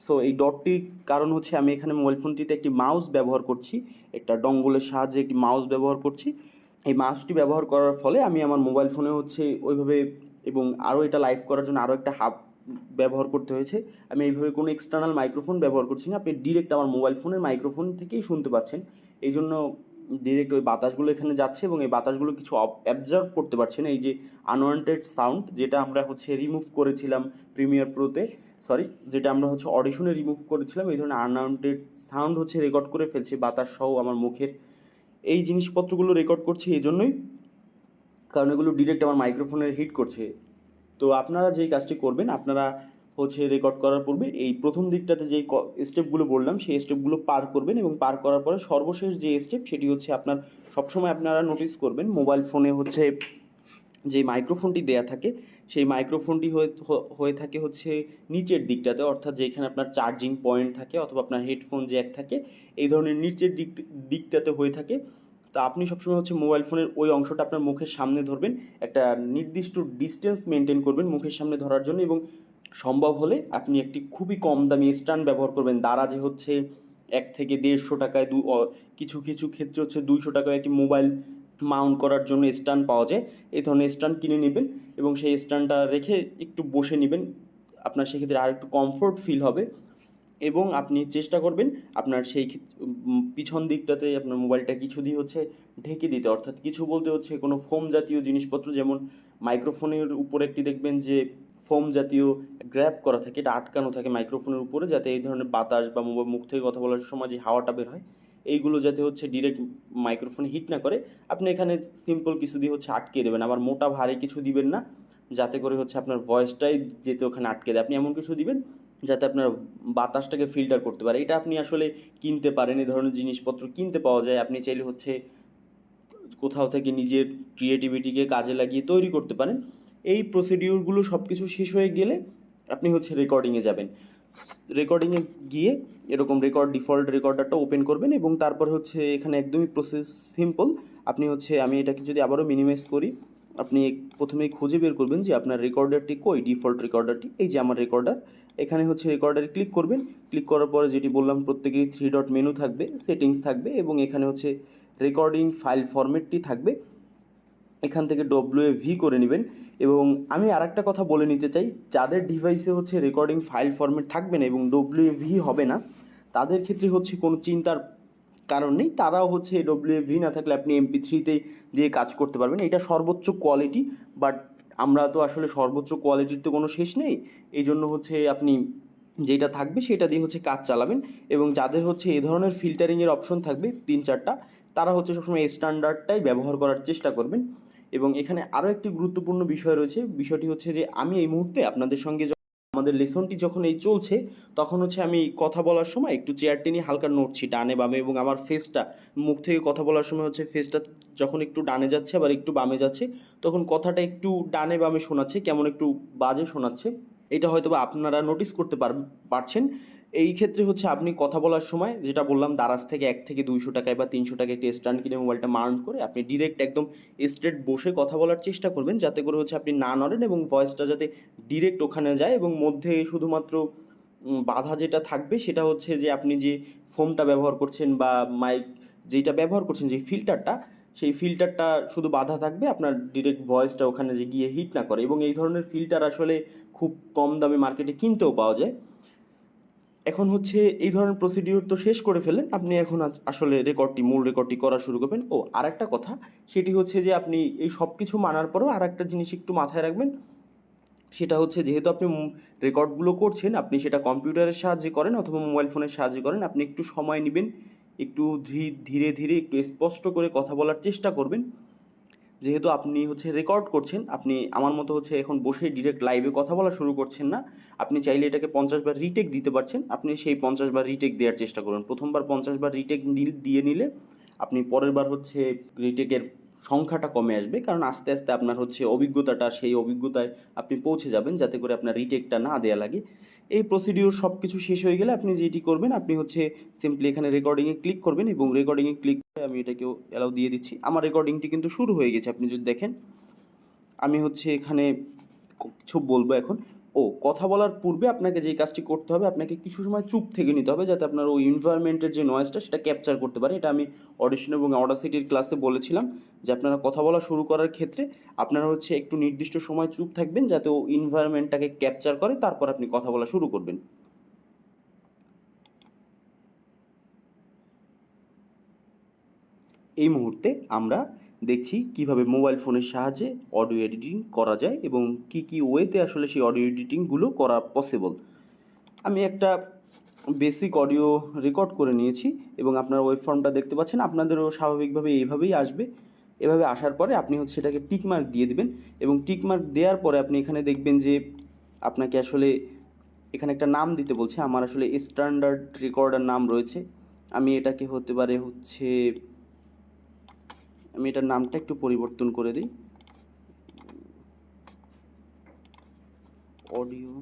সো এই ডটটির কারণ হচ্ছে আমি এখানে মোবাইল ফোনটিতে একটি মাউস ব্যবহার করছি, একটা ডঙ্গলের সাহায্যে একটি মাউস ব্যবহার করছি। এই মাউসটি ব্যবহার করার ফলে আমি আমার মোবাইল ফোনে হচ্ছে ওইভাবে, এবং আরও এটা লাইভ করার জন্য আরও একটা হাব ব্যবহার করতে হয়েছে। আমি এইভাবে কোনো এক্সটার্নাল মাইক্রোফোন ব্যবহার করছি না, আপনি ডিরেক্ট আমার মোবাইল ফোনের মাইক্রোফোন থেকেই শুনতে পাচ্ছেন। এই জন্য ডিরেক্ট ওই বাতাসগুলো এখানে যাচ্ছে, এবং এই বাতাসগুলো কিছু অবজার্ভ করতে পারছেন। এই যে আনওয়ান্টেড সাউন্ড, যেটা আমরা হচ্ছে রিমুভ করেছিলাম প্রিমিয়ার প্রোতে, সরি, যেটা আমরা হচ্ছে অডিশনে রিমুভ করেছিলাম, এই ধরনের আনওয়ান্টেড সাউন্ড হচ্ছে রেকর্ড করে ফেলছে বাতাস সহ আমার মুখের। এই জিনিসপত্রগুলো রেকর্ড করছে এই জন্যই, কারণ এগুলো ডিরেক্ট আমার মাইক্রোফোনের হিট করছে। তো আপনারা যেই কাজটি করবেন, আপনারা হচ্ছে রেকর্ড করার পূর্বে এই প্রথম দিকটাতে যেই স্টেপগুলো বললাম, সেই স্টেপগুলো পার করবেন, এবং পার করার পরে সর্বশেষ যে স্টেপ, সেটি হচ্ছে আপনার সবসময় আপনারা নোটিস করবেন মোবাইল ফোনে হচ্ছে যে মাইক্রোফোনটি দেয়া থাকে, সেই মাইক্রোফোনটি হয়ে থাকে হচ্ছে নিচের দিকটাতে, অর্থাৎ যেখানে আপনার চার্জিং পয়েন্ট থাকে অথবা আপনার হেডফোন জ্যাক থাকে, এই ধরনের নিচের দিকটাতে হয়ে থাকে। তো আপনি সবসময় হচ্ছে মোবাইল ফোনের ওই অংশটা আপনার মুখের সামনে ধরবেন, একটা নির্দিষ্ট ডিস্টেন্স মেনটেন করবেন মুখের সামনে ধরার জন্য, এবং সম্ভব হলে আপনি একটি খুবই কম দামি স্ট্যান্ড ব্যবহার করবেন। দারাজে হচ্ছে 1 থেকে 150 টাকায়, কিছু কিছু ক্ষেত্রে হচ্ছে 200 টাকায় একটি মোবাইল মাউন্ট করার জন্য স্ট্যান্ড পাওয়া যায়। এই ধরনের স্ট্যান্ড কিনে নেবেন, এবং সেই স্ট্যান্ডটা রেখে একটু বসে নেবেন, আপনার সেক্ষেত্রে আর একটু কমফোর্ট ফিল হবে। এবং আপনি চেষ্টা করবেন আপনার সেই পিছন দিকটাতে আপনার মোবাইলটা কিছু দিয়ে হচ্ছে ঢেকে দিতে, অর্থাৎ কিছু বলতে হচ্ছে কোনো ফোম জাতীয় জিনিসপত্র, যেমন মাইক্রোফোনের উপরে একটি দেখবেন যে ফোম জাতীয় গ্র্যাব করা থাকে, এটা আটকানো থাকে মাইক্রোফোনের উপরে, যাতে এই ধরনের বাতাস বা মুখ থেকে কথা বলার সময় যে হাওয়াটা বের হয়, এইগুলো যাতে হচ্ছে ডিরেক্ট মাইক্রোফোনে হিট না করে। আপনি এখানে সিম্পল কিছু দিয়ে হচ্ছে আটকে দেবেন, আবার মোটা ভারী কিছু দিবেন না, যাতে করে হচ্ছে আপনার ভয়েসটাই যেতে ওখানে আটকে দেয়। আপনি এমন কিছু দিবেন যাতে আপনার বাতাসটাকে ফিল্টার করতে পারে। এটা আপনি আসলে কিনতে পারেন, এই ধরনের জিনিসপত্র কিনতে পাওয়া যায়। আপনি চাইলে হচ্ছে কোথাও থেকে নিজের ক্রিয়েটিভিটিকে কাজে লাগিয়ে তৈরি করতে পারেন। এই প্রসিডিউরগুলো সব কিছু শেষ হয়ে গেলে আপনি হচ্ছে রেকর্ডিংয়ে যাবেন। রেকর্ডিংয়ে গিয়ে এরকম ডিফল্ট রেকর্ডারটা ওপেন করবেন, এবং তারপর হচ্ছে এখানে একদমই প্রসেস সিম্পল। আপনি হচ্ছে, আমি এটাকে যদি আবারও মিনিমাইজ করি, আপনি প্রথমেই খুঁজে বের করবেন যে আপনার রেকর্ডারটি কই, ডিফল্ট রেকর্ডারটি, এই যে আমার রেকর্ডার। এখানে হচ্ছে রেকর্ডারে ক্লিক করবেন, ক্লিক করার পরে যেটি বললাম প্রত্যেকেরই 3 ডট মেনু থাকবে, সেটিংস থাকবে, এবং এখানে হচ্ছে রেকর্ডিং ফাইল ফরম্যাটটি থাকবে, এখান থেকে WAV করে নেবেন। এবং আমি আর একটা কথা বলে নিতে চাই, যাদের ডিভাইসে হচ্ছে রেকর্ডিং ফাইল ফরম্যাট থাকবে না এবং WAV হবে না, তাদের ক্ষেত্রে হচ্ছে কোনো চিন্তার কারণ নেই। তারাও হচ্ছে WAV না থাকলে আপনি MP3 দিয়ে কাজ করতে পারবেন, এটা সর্বোচ্চ কোয়ালিটি। বাট আমরা তো আসলে সর্বোচ্চ কোয়ালিটির তো কোনো শেষ নেই, এই জন্য হচ্ছে আপনি যেটা থাকবে সেটা দিয়ে হচ্ছে কাজ চালাবেন। এবং যাদের হচ্ছে এ ধরনের ফিল্টারিংয়ের অপশন থাকবে 3-4টা, তারা হচ্ছে সবসময় স্ট্যান্ডার্ডটাই ব্যবহার করার চেষ্টা করবেন। এবং এখানে আরও একটি গুরুত্বপূর্ণ বিষয় রয়েছে, বিষয়টি হচ্ছে যে আমি এই মুহূর্তে আপনাদের সঙ্গে আমাদের লেসনটি যখন এই চলছে, তখন হচ্ছে আমি কথা বলার সময় একটু চেয়ারটি নিয়ে হালকা নড়ছি ডানে বামে, এবং আমার ফেসটা, মুখ থেকে কথা বলার সময় হচ্ছে ফেসটা যখন একটু ডানে যাচ্ছে আবার একটু বামে যাচ্ছে, তখন কথাটা একটু ডানে বামে শোনাচ্ছে, কেমন একটু বাজে শোনাচ্ছে। এটা হয়তো বা আপনারা নোটিস করতে পারছেন। এই ক্ষেত্রে হচ্ছে আপনি কথা বলার সময়, যেটা বললাম, দারাজ থেকে 1 থেকে 200 টাকায় বা 300 টাকায় একটি স্ট্যান্ড কিনে মোবাইলটা মাউন্ট করে আপনি ডিরেক্ট একদম স্ট্রেট বসে কথা বলার চেষ্টা করবেন, যাতে করে হচ্ছে আপনি না নড়েন, এবং ভয়েসটা যাতে ডিরেক্ট ওখানে যায়। এবং মধ্যে শুধুমাত্র বাধা যেটা থাকবে সেটা হচ্ছে যে আপনি যে ফোনটা ব্যবহার করছেন বা মাইক যেটা ব্যবহার করছেন, যে ফিল্টারটা, সেই ফিল্টারটা শুধু বাধা থাকবে, আপনার ডিরেক্ট ভয়েসটা ওখানে যে গিয়ে হিট না করে। এবং এই ধরনের ফিল্টার আসলে খুব কম দামে মার্কেটে কিনতেও পাওয়া যায়। এখন হচ্ছে এই ধরনের প্রসিডিওর তো শেষ করে ফেলেন, আপনি এখন আসলে মূল রেকর্ডটি করা শুরু করবেন। ও আরেকটা কথা, সেটি হচ্ছে যে আপনি এই সব কিছু মানার পরেও আরেকটা জিনিস একটু মাথায় রাখবেন। সেটা হচ্ছে যেহেতু আপনি রেকর্ডগুলো করছেন, আপনি সেটা কম্পিউটারের সাহায্যে করেন অথবা মোবাইল ফোনের সাহায্যে করেন, আপনি একটু সময় নেবেন, একটু ধীরে ধীরে একটু স্পষ্ট করে কথা বলার চেষ্টা করবেন। যেহেতু আপনি হচ্ছে রেকর্ড করছেন, আপনি আমার মতো হচ্ছে এখন বসে ডিরেক্ট লাইভে কথা বলা শুরু করছেন না। আপনি চাইলে এটাকে 50 বার রিটেক দিতে পারছেন, আপনি সেই 50 বার রিটেক দেওয়ার চেষ্টা করুন। প্রথমবার 50 বার রিটেক দিয়ে নিলে আপনি পরের বার হচ্ছে রিটেকের সংখ্যাটা কমে আসবে, কারণ আস্তে আস্তে আপনার হচ্ছে অভিজ্ঞতাটা, সেই অভিজ্ঞতায় আপনি পৌঁছে যাবেন, যাতে করে আপনার রিটেকটা না দেওয়া লাগে। এই প্রসিডিওর সব কিছু শেষ হয়ে গেলে আপনি যেটি করবেন, আপনি হচ্ছে সিম্পলি এখানে রেকর্ডিংয়ে ক্লিক করবেন এবং রেকর্ডিংয়ে ক্লিক করে আমি এটাকেও অ্যালাউ দিয়ে দিচ্ছি। আমার রেকর্ডিংটি কিন্তু শুরু হয়ে গেছে, আপনি যদি দেখেন। আমি হচ্ছে এখানে কিছু বলবো এখন। কথা বলার পূর্বে আপনাকে যে কাজটি করতে হবে, আপনাকে কিছু সময় চুপ থেকে নিতে হবে, যাতে আপনার ওই এনভায়রনমেন্টের যে নয়েজটা সেটা ক্যাপচার করতে পারে। এটা আমি অডিশন এবং অডাসিটির ক্লাসে বলেছিলাম যে আপনারা কথা বলা শুরু করার ক্ষেত্রে আপনারা হচ্ছে একটু নির্দিষ্ট সময় চুপ থাকবেন, যাতে ও এনভায়রনমেন্টটাকে ক্যাপচার করে, তারপর আপনি কথা বলা শুরু করবেন। এই মুহূর্তে আমরা দেখছি কিভাবে মোবাইল ফোনের সাহায্যে অডিও এডিটিং করা যায় এবং কি ওয়েতে আসলে সেই অডিও এডিটিংগুলো করা পসিবল। আমি একটা বেসিক অডিও রেকর্ড করে নিয়েছি এবং আপনার ওয়েব ফর্মটা দেখতে পাচ্ছেন, আপনাদেরও স্বাভাবিকভাবে এইভাবেই আসবে। এভাবে আসার পরে আপনি হচ্ছে সেটাকে টিকমার্ক দিয়ে দেবেন এবং টিকমার্ক দেওয়ার পরে আপনি এখানে দেখবেন যে আপনাকে আসলে এখানে একটা নাম দিতে বলছে। আমার আসলে স্ট্যান্ডার্ড রেকর্ডার নাম রয়েছে, আমি এটাকে হতে পারে হচ্ছে, আমি এটার নামটা একটু পরিবর্তন করে দিই, অডিও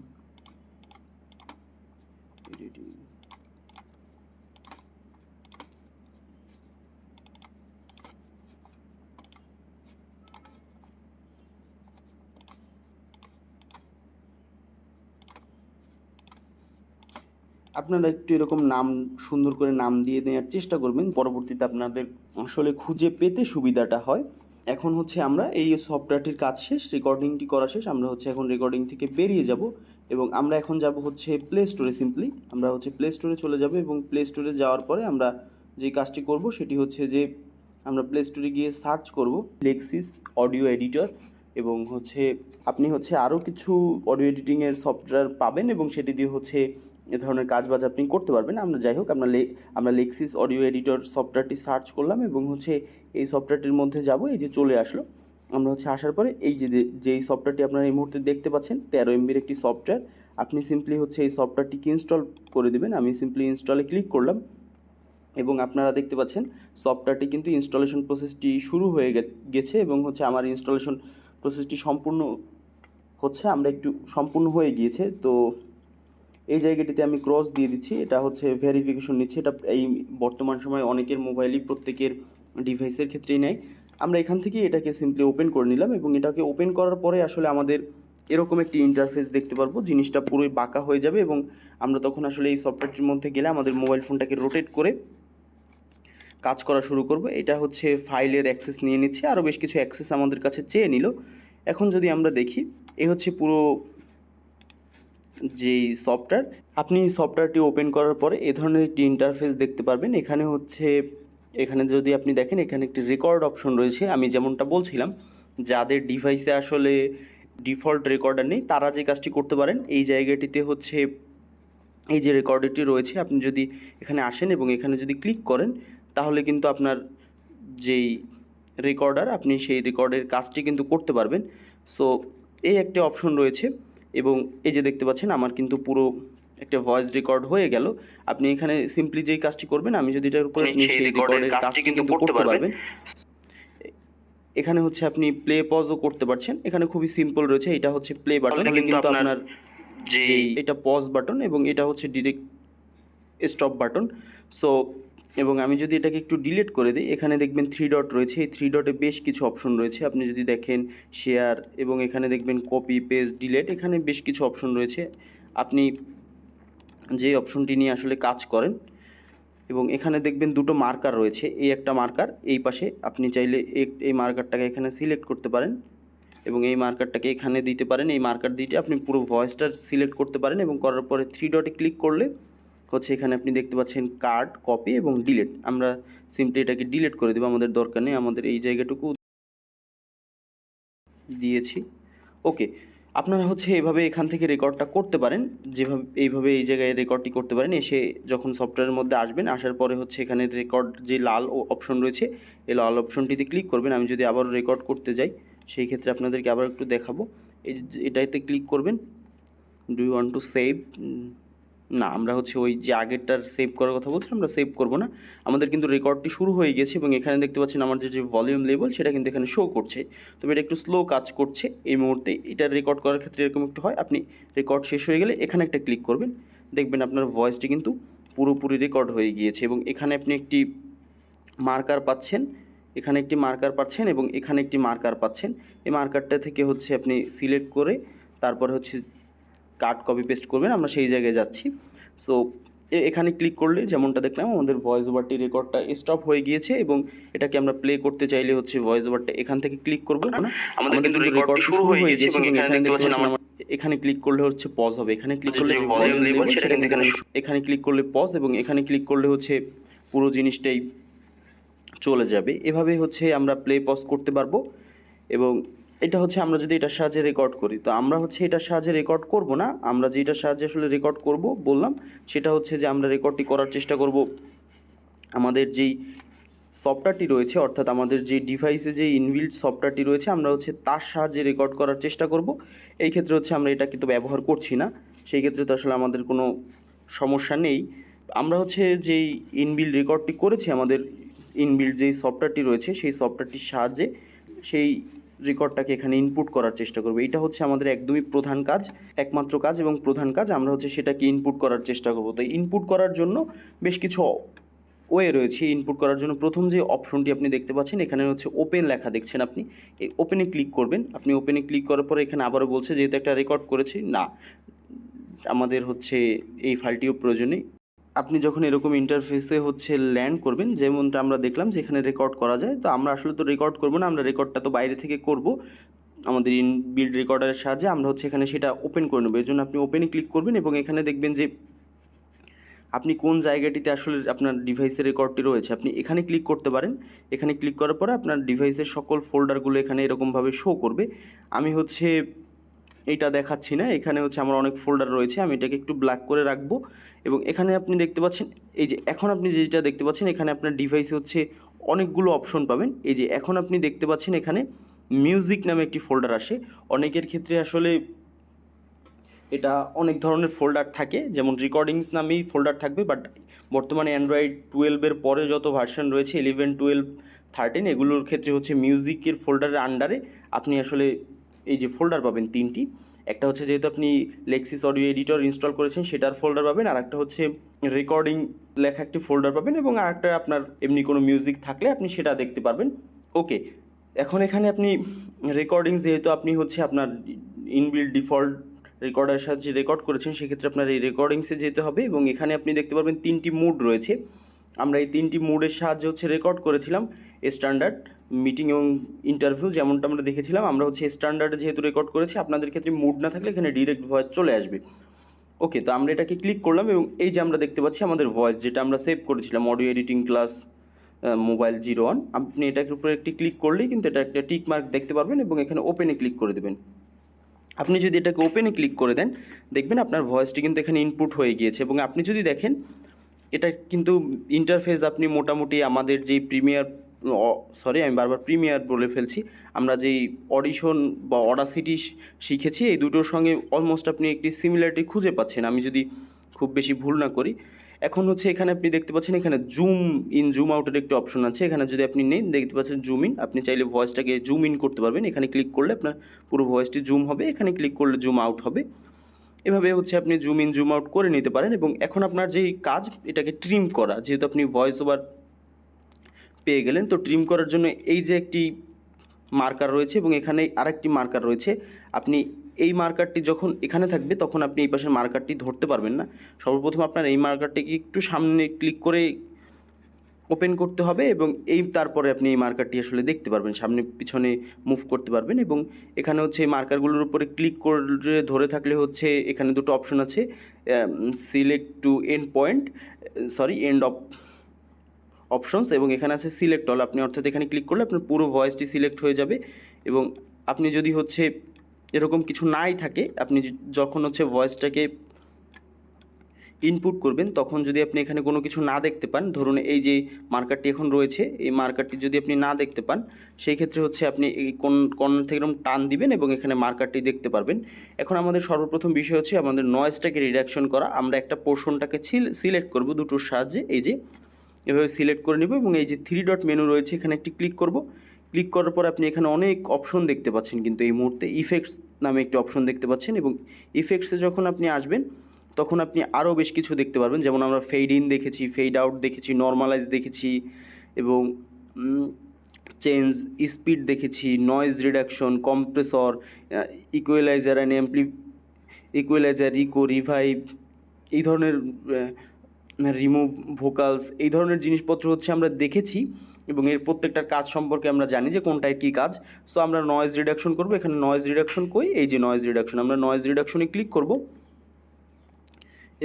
এডিটিং। আপনারা একটু এরকম নাম সুন্দর করে নাম দিয়ে নেওয়ার চেষ্টা করবেন, পরবর্তীতে আপনাদের আসলে খুঁজে পেতে সুবিধাটা হয়। এখন হচ্ছে আমরা এই সফটওয়্যারটির কাজ শেষ, রেকর্ডিংটি করা শেষ, আমরা হচ্ছে এখন রেকর্ডিং থেকে বেরিয়ে যাব এবং আমরা এখন যাব হচ্ছে প্লে স্টোরে। সিম্পলি আমরা হচ্ছে প্লে স্টোরে চলে যাব এবং প্লে স্টোরে যাওয়ার পরে আমরা যে কাজটি করব সেটি হচ্ছে যে আমরা প্লে স্টোরে গিয়ে সার্চ করব লেক্সিস অডিও এডিটর এবং হচ্ছে আপনি হচ্ছে আরও কিছু অডিও এডিটিংয়ের সফটওয়্যার পাবেন এবং সেটি দিয়ে হচ্ছে এ ধরনের কাজবাজ আপনি করতে পারবেন। আমরা যাই হোক, আমরা লেক্সিস অডিও এডিটর সফটওয়্যারটি সার্চ করলাম এবং হচ্ছে এই সফটওয়্যারটির মধ্যে যাব। এই যে চলে আসলো, আমরা হচ্ছে আসার পরে এই যেই সফটওয়্যারটি আপনারা এই মুহূর্তে দেখতে পাচ্ছেন 13 MB একটি সফটওয়্যার, আপনি সিম্পলি হচ্ছে এই সফটওয়্যারটিকে ইনস্টল করে দেবেন। আমি সিম্পলি ইনস্টলে ক্লিক করলাম এবং আপনারা দেখতে পাচ্ছেন সফটওয়্যারটি কিন্তু ইনস্টলেশন প্রসেসটি শুরু হয়ে গেছে এবং হচ্ছে আমার ইনস্টলেশন প্রসেসটি সম্পূর্ণ হচ্ছে, আমরা একটু সম্পূর্ণ হয়ে গিয়েছে। তো এই জায়গাটিতে আমি ক্রস দিয়ে দিচ্ছি, এটা হচ্ছে ভেরিফিকেশন নিচ্ছে। এটা এই বর্তমান সময়ে অনেকের মোবাইলই প্রত্যেকের ডিভাইসের ক্ষেত্রেই নেয়। আমরা এখান থেকে এটাকে সিম্পলি ওপেন করে নিলাম এবং এটাকে ওপেন করার পরে আসলে আমাদের এরকম একটি ইন্টারফেস দেখতে পারবো, জিনিসটা পুরোই বাঁকা হয়ে যাবে এবং আমরা তখন আসলে এই সফটওয়্যারটির মধ্যে গেলে আমাদের মোবাইল ফোনটাকে রোটেট করে কাজ করা শুরু করব। এটা হচ্ছে ফাইলের অ্যাক্সেস নিয়ে নিচ্ছে, আরও বেশ কিছু অ্যাক্সেস আমাদের কাছে চেয়ে নিল। এখন যদি আমরা দেখি, এই হচ্ছে পুরো যেই সফটওয়্যার। আপনি সফটওয়্যারটি ওপেন করার পরে এ ধরনের একটি ইন্টারফেস দেখতে পারবেন। এখানে যদি আপনি দেখেন, এখানে একটি রেকর্ড অপশন রয়েছে। আমি যেমনটা বলছিলাম, যাদের ডিভাইসে আসলে ডিফল্ট রেকর্ডার নেই তারা যে কাজটি করতে পারেন, এই জায়গাটিতে হচ্ছে এই যে রেকর্ডারটি রয়েছে, আপনি যদি এখানে আসেন এবং এখানে যদি ক্লিক করেন, তাহলে কিন্তু আপনার যেই রেকর্ডার, আপনি সেই রেকর্ডের কাজটি কিন্তু করতে পারবেন। সো এই একটা অপশন রয়েছে এবং এই যে দেখতে পাচ্ছেন আমার কিন্তু পুরো একটা ভয়েস রেকর্ড হয়ে গেল। আপনি এখানে সিম্পলি যেই কাজটি করবেন, আমি যদি এটার উপরে আপনি সেই রেকর্ডের কাজটি কিন্তু করতে পারবেন। এখানে হচ্ছে আপনি প্লে পজও করতে পারছেন, এখানে খুবই সিম্পল রয়েছে। এটা হচ্ছে প্লে বাটন, কিন্তু আপনার যেই এটা পজ বাটন এবং এটা হচ্ছে ডিরেক্ট স্টপ বাটন। সো এবং আমি যদি এটাকে একটু ডিলিট করে দিই, এখানে দেখবেন 3 ডট রয়েছে। এই 3 ডটে বেশ কিছু অপশন রয়েছে, আপনি যদি দেখেন শেয়ার এবং এখানে দেখবেন কপি পেস্ট ডিলিট, এখানে বেশ কিছু অপশন রয়েছে। আপনি যে অপশনটি নিয়ে আসলে কাজ করেন এবং এখানে দেখবেন দুটো মার্কার রয়েছে, এই একটা মার্কার, এই পাশে আপনি চাইলে এই মার্কারটাকে এখানে সিলেক্ট করতে পারেন এবং এই মার্কারটাকে এখানে দিতে পারেন। এই মার্কার দিয়ে আপনি পুরো ভয়েসটা সিলেক্ট করতে পারেন এবং করার পরে 3 ডটে ক্লিক করলে হচ্ছে এখানে আপনি দেখতে পাচ্ছেন কাট, কপি এবং ডিলিট। আমরা সিম্পলি এটাকে ডিলিট করে দেবো, আমাদের দরকার নেই, আমাদের এই জায়গাটুকু দিয়েছি। ওকে, আপনারা হচ্ছে এভাবে এখান থেকে রেকর্ডটা করতে পারেন, যেভাবে এইভাবে এই জায়গায় রেকর্ডটি করতে পারেন। এসে যখন সফটওয়্যারের মধ্যে আসবেন, আসার পরে হচ্ছে এখানে রেকর্ড যে লাল অপশন রয়েছে, এই লাল অপশনটিতে ক্লিক করবেন। আমি যদি আবার রেকর্ড করতে যাই, সেই ক্ষেত্রে আপনাদেরকে আবার একটু দেখাবো। এটাতে ক্লিক করবেন। Do you want to save? না, আমরা হচ্ছে ওই যে আগেরটার সেভ করার কথা বলছি, আমরা সেভ করব না। আমাদের কিন্তু রেকর্ডটি শুরু হয়ে গেছে এবং এখানে দেখতে পাচ্ছেন আমার যে ভলিউম লেভেল সেটা কিন্তু এখানে শো করছে। তবে এটা একটু স্লো কাজ করছে এই মুহূর্তে। এটা রেকর্ড করার ক্ষেত্রে এরকম একটু হয়। আপনি রেকর্ড শেষ হয়ে গেলে এখানে একটা ক্লিক করবেন, দেখবেন আপনার ভয়েসটি কিন্তু পুরোপুরি রেকর্ড হয়ে গিয়েছে। এবং এখানে আপনি একটি মার্কার পাচ্ছেন, এখানে একটি মার্কার পাচ্ছেন এবং এখানে একটি মার্কার পাচ্ছেন। এই মার্কারটা থেকে হচ্ছে আপনি সিলেক্ট করে তারপরে হচ্ছে কাট, কপি, পেস্ট করবেন। আমরা সেই জায়গায় যাচ্ছি। সো এখানে ক্লিক করলে যেমনটা দেখলাম আমাদের ভয়েস ওভারটি রেকর্ডটা স্টপ হয়ে গিয়েছে এবং এটাকে আমরা প্লে করতে চাইলে হচ্ছে ভয়েস ওভারটা এখান থেকে ক্লিক করব না, আমাদের কিন্তু রেকর্ড শুরু হয়ে গিয়েছে এবং এখানে দেখতে পাচ্ছেন এখানে ক্লিক করলে হচ্ছে পজ হবে। এখানে ক্লিক করলে ভলিউম লেভেল সেটা কিন্তু এখানে ক্লিক করলে পজ এবং এখানে ক্লিক করলে হচ্ছে পুরো জিনিসটাই চলে যাবে। এভাবে হচ্ছে আমরা প্লে পজ করতে পারবো। এবং এটা হচ্ছে আমরা যদি এটার সাহায্যে রেকর্ড করি, তো আমরা হচ্ছে এটার সাহায্যে রেকর্ড করব না। আমরা যেটার সাহায্যে আসলে রেকর্ড করব বললাম, সেটা হচ্ছে যে আমরা রেকর্ডটি করার চেষ্টা করব আমাদের যেই সফটওয়্যারটি রয়েছে, অর্থাৎ আমাদের যে ডিভাইসে যে ইনবিল্ট সফটওয়্যারটি রয়েছে, আমরা হচ্ছে তার সাহায্যে রেকর্ড করার চেষ্টা করব। এই ক্ষেত্রে হচ্ছে আমরা এটা কিন্তু ব্যবহার করছি না, সেই ক্ষেত্রে তো আসলে আমাদের কোনো সমস্যা নেই। আমরা হচ্ছে যেই ইনবিল্ট রেকর্ডটি করেছি, আমাদের ইনবিল্ট যেই সফটওয়্যারটি রয়েছে সেই সফটওয়্যারটির সাহায্যে সেই রেকর্ডটাকে এখানে ইনপুট করার চেষ্টা করব। এটা হচ্ছে আমাদের একদমই প্রধান কাজ, একমাত্র কাজ এবং প্রধান কাজ। আমরা হচ্ছে সেটাকে ইনপুট করার চেষ্টা করব। তো ইনপুট করার জন্য বেশ কিছু ওয়ে রয়েছে। ইনপুট করার জন্য প্রথম যে অপশনটি আপনি দেখতে পাচ্ছেন, এখানে হচ্ছে ওপেন লেখা দেখছেন আপনি, এই ওপেনে ক্লিক করবেন। আপনি ওপেনে ক্লিক করার পরে এখানে আবারও বলছে যেহেতু একটা রেকর্ড করেছি, না আমাদের হচ্ছে এই ফাইলটিও প্রয়োজন নেই। আপনি যখন এরকম ইন্টারফেসে হচ্ছে ল্যান্ড করবেন, যেমনটা আমরা দেখলাম যে এখানে রেকর্ড করা যায়, তো আমরা আসলে তো রেকর্ড করব না, আমরা রেকর্ডটা তো বাইরে থেকে করব আমাদের ইনবিল্ট রেকর্ডারের সাহায্যে। আমরা হচ্ছে এখানে সেটা ওপেন করে নেব। এর জন্য আপনি ওপেনে ক্লিক করবেন এবং এখানে দেখবেন যে আপনি কোন জায়গাটিতে আসলে আপনার ডিভাইসের রেকর্ডটি রয়েছে, আপনি এখানে ক্লিক করতে পারেন। এখানে ক্লিক করার পরে আপনার ডিভাইসের সকল ফোল্ডারগুলো এখানে এরকমভাবে শো করবে। আমি হচ্ছে এইটা দেখাচ্ছি না, এখানে হচ্ছে আমার অনেক ফোল্ডার রয়েছে, আমি এটাকে একটু ব্ল্যাক করে রাখবো। এবং এখানে আপনি দেখতে পাচ্ছেন, এই যে এখন আপনি যেটা দেখতে পাচ্ছেন, এখানে আপনার ডিভাইসে হচ্ছে অনেকগুলো অপশন পাবেন। এই যে এখন আপনি দেখতে পাচ্ছেন এখানে মিউজিক নামে একটি ফোল্ডার আসে। অনেকের ক্ষেত্রে আসলে এটা অনেক ধরনের ফোল্ডার থাকে, যেমন রেকর্ডিংস নামেই ফোল্ডার থাকবে, বাট বর্তমানে অ্যান্ড্রয়েড 12-এর পরে যত ভার্সন রয়েছে 11, 12, 13, এগুলোর ক্ষেত্রে হচ্ছে মিউজিকের ফোল্ডারের আন্ডারে আপনি আসলে এই যে ফোল্ডার পাবেন তিনটি। একটা হচ্ছে যেহেতু আপনি লেক্সিস অডিও এডিটর ইনস্টল করেছেন সেটার ফোল্ডার পাবেন, আর একটা হচ্ছে রেকর্ডিং লেখা একটি ফোল্ডার পাবেন, এবং আর একটা আপনার এমনি কোনো মিউজিক থাকলে আপনি সেটা দেখতে পারবেন। ওকে, এখন এখানে আপনি রেকর্ডিংস, যেহেতু আপনি হচ্ছে আপনার ইনবিল্ট ডিফল্ট রেকর্ডারের সাহায্যে রেকর্ড করেছেন, সেক্ষেত্রে আপনার এই রেকর্ডিংসে যেতে হবে এবং এখানে আপনি দেখতে পারবেন তিনটি মুড রয়েছে। আমরা এই তিনটি মুডের সাহায্যে হচ্ছে রেকর্ড করেছিলাম। স্ট্যান্ডার্ড, মিটিং এবং ইন্টারভিউ, যেমনটা আমরা দেখেছিলাম। আমরা হচ্ছে স্ট্যান্ডার্ডে যেহেতু রেকর্ড করেছি, আপনাদের ক্ষেত্রে মুড না থাকলে এখানে ডিরেক্ট ভয়েস চলে আসবে। ওকে, তো আমরা এটাকে ক্লিক করলাম এবং এই যে আমরা দেখতে পাচ্ছি আমাদের ভয়েস, যেটা আমরা সেভ করেছিলাম অডিও এডিটিং ক্লাস মোবাইল 01, আপনি এটার উপরে একটি ক্লিক করলেই কিন্তু এটা একটা টিক মার্ক দেখতে পারবেন এবং এখানে ওপেনে ক্লিক করে দেবেন। আপনি যদি এটাকে ওপেনে ক্লিক করে দেন, দেখবেন আপনার ভয়েসটি কিন্তু এখানে ইনপুট হয়ে গিয়েছে। এবং আপনি যদি দেখেন, এটা কিন্তু ইন্টারফেস আপনি মোটামুটি আমাদের যেই আমি বারবার প্রিমিয়ার বলে ফেলছি, আমরা যেই অডিশন বা অডাসিটি শিখেছি, এই দুটোর সঙ্গে অলমোস্ট আপনি একটি সিমিলারিটি খুঁজে পাচ্ছেন, আমি যদি খুব বেশি ভুল না করি। এখন হচ্ছে এখানে আপনি দেখতে পাচ্ছেন এখানে জুম ইন জুম আউটের একটি অপশন আছে। এখানে যদি আপনি নেন, দেখতে পাচ্ছেন জুম ইন, আপনি চাইলে ভয়েসটাকে জুম ইন করতে পারবেন। এখানে ক্লিক করলে আপনার পুরো ভয়েসটি জুম হবে, এখানে ক্লিক করলে জুম আউট হবে। এভাবে হচ্ছে আপনি জুম ইন জুম আউট করে নিতে পারেন। এবং এখন আপনার যেই কাজ, এটাকে ট্রিম করা, যেহেতু আপনি ভয়েস ওভার পেয়ে গেলেন, তো ট্রিম করার জন্য এই যে একটি মার্কার রয়েছে এবং এখানে আরেকটি মার্কার রয়েছে। আপনি এই মার্কারটি যখন এখানে থাকবে তখন আপনি এই পাশের মার্কারটি ধরতে পারবেন না। সর্বপ্রথম আপনার এই মার্কারটিকে একটু সামনে ক্লিক করে ওপেন করতে হবে এবং তারপরে আপনি এই মার্কারটি আসলে দেখতে পারবেন, সামনে পিছনে মুভ করতে পারবেন। এবং এখানে হচ্ছে এই মার্কারগুলোর উপরে ক্লিক করে ধরে থাকলে হচ্ছে এখানে দুটো অপশন আছে, select two end point, end of options, এবং এখানে আছে সিলেক্ট অল। আপনি অর্থাৎ এখানে ক্লিক করলে আপনার পুরো ভয়েসটি সিলেক্ট হয়ে যাবে। এবং আপনি যদি হচ্ছে এরকম কিছু নাই থাকে, আপনি যখন হচ্ছে ভয়েসটাকে ইনপুট করবেন তখন যদি আপনি এখানে কোনো কিছু না দেখতে পান, ধরুন এই যে মার্কারটি এখন রয়েছে, এই মার্কারটি যদি আপনি না দেখতে পান, সেই ক্ষেত্রে হচ্ছে আপনি এই কর্নার থেকে এরকম টান দিবেন এবং এখানে মার্কারটি দেখতে পারবেন। এখন আমাদের সর্বপ্রথম বিষয় হচ্ছে আমাদের নয়েজটাকে রিডাকশন করা। আমরা একটা পোর্শনটাকে সিলেক্ট করব দুটোর সাহায্যে, এই যে এভাবে সিলেক্ট করে নেব এবং এই যে 3 ডট মেনু রয়েছে এখানে একটি ক্লিক করব। ক্লিক করার পর আপনি এখানে অনেক অপশন দেখতে পাচ্ছেন, কিন্তু এই মুহূর্তে ইফেক্টস নামে একটি অপশন দেখতে পাচ্ছেন। এবং ইফেক্টসে যখন আপনি আসবেন তখন আপনি আরও বেশ কিছু দেখতে পারবেন, যেমন আমরা ফেড ইন দেখেছি, ফেড আউট দেখেছি, নর্মালাইজ দেখেছি, এবং চেঞ্জ স্পিড দেখেছি, noise reduction, compressor, equalizer and equalizer, echo, revive, এই ধরনের রিমুভ ভোকালস, এই ধরনের জিনিসপত্র হচ্ছে আমরা দেখেছি এবং এর প্রত্যেকটার কাজ সম্পর্কে আমরা জানি যে কোনটায় কী কাজ। সো আমরা নয়েজ রিডাকশন করব। এখানে নয়েজ রিডাকশন কই, এই যে নয়েজ রিডাকশন, আমরা নয়েজ রিডাকশনে ক্লিক করব।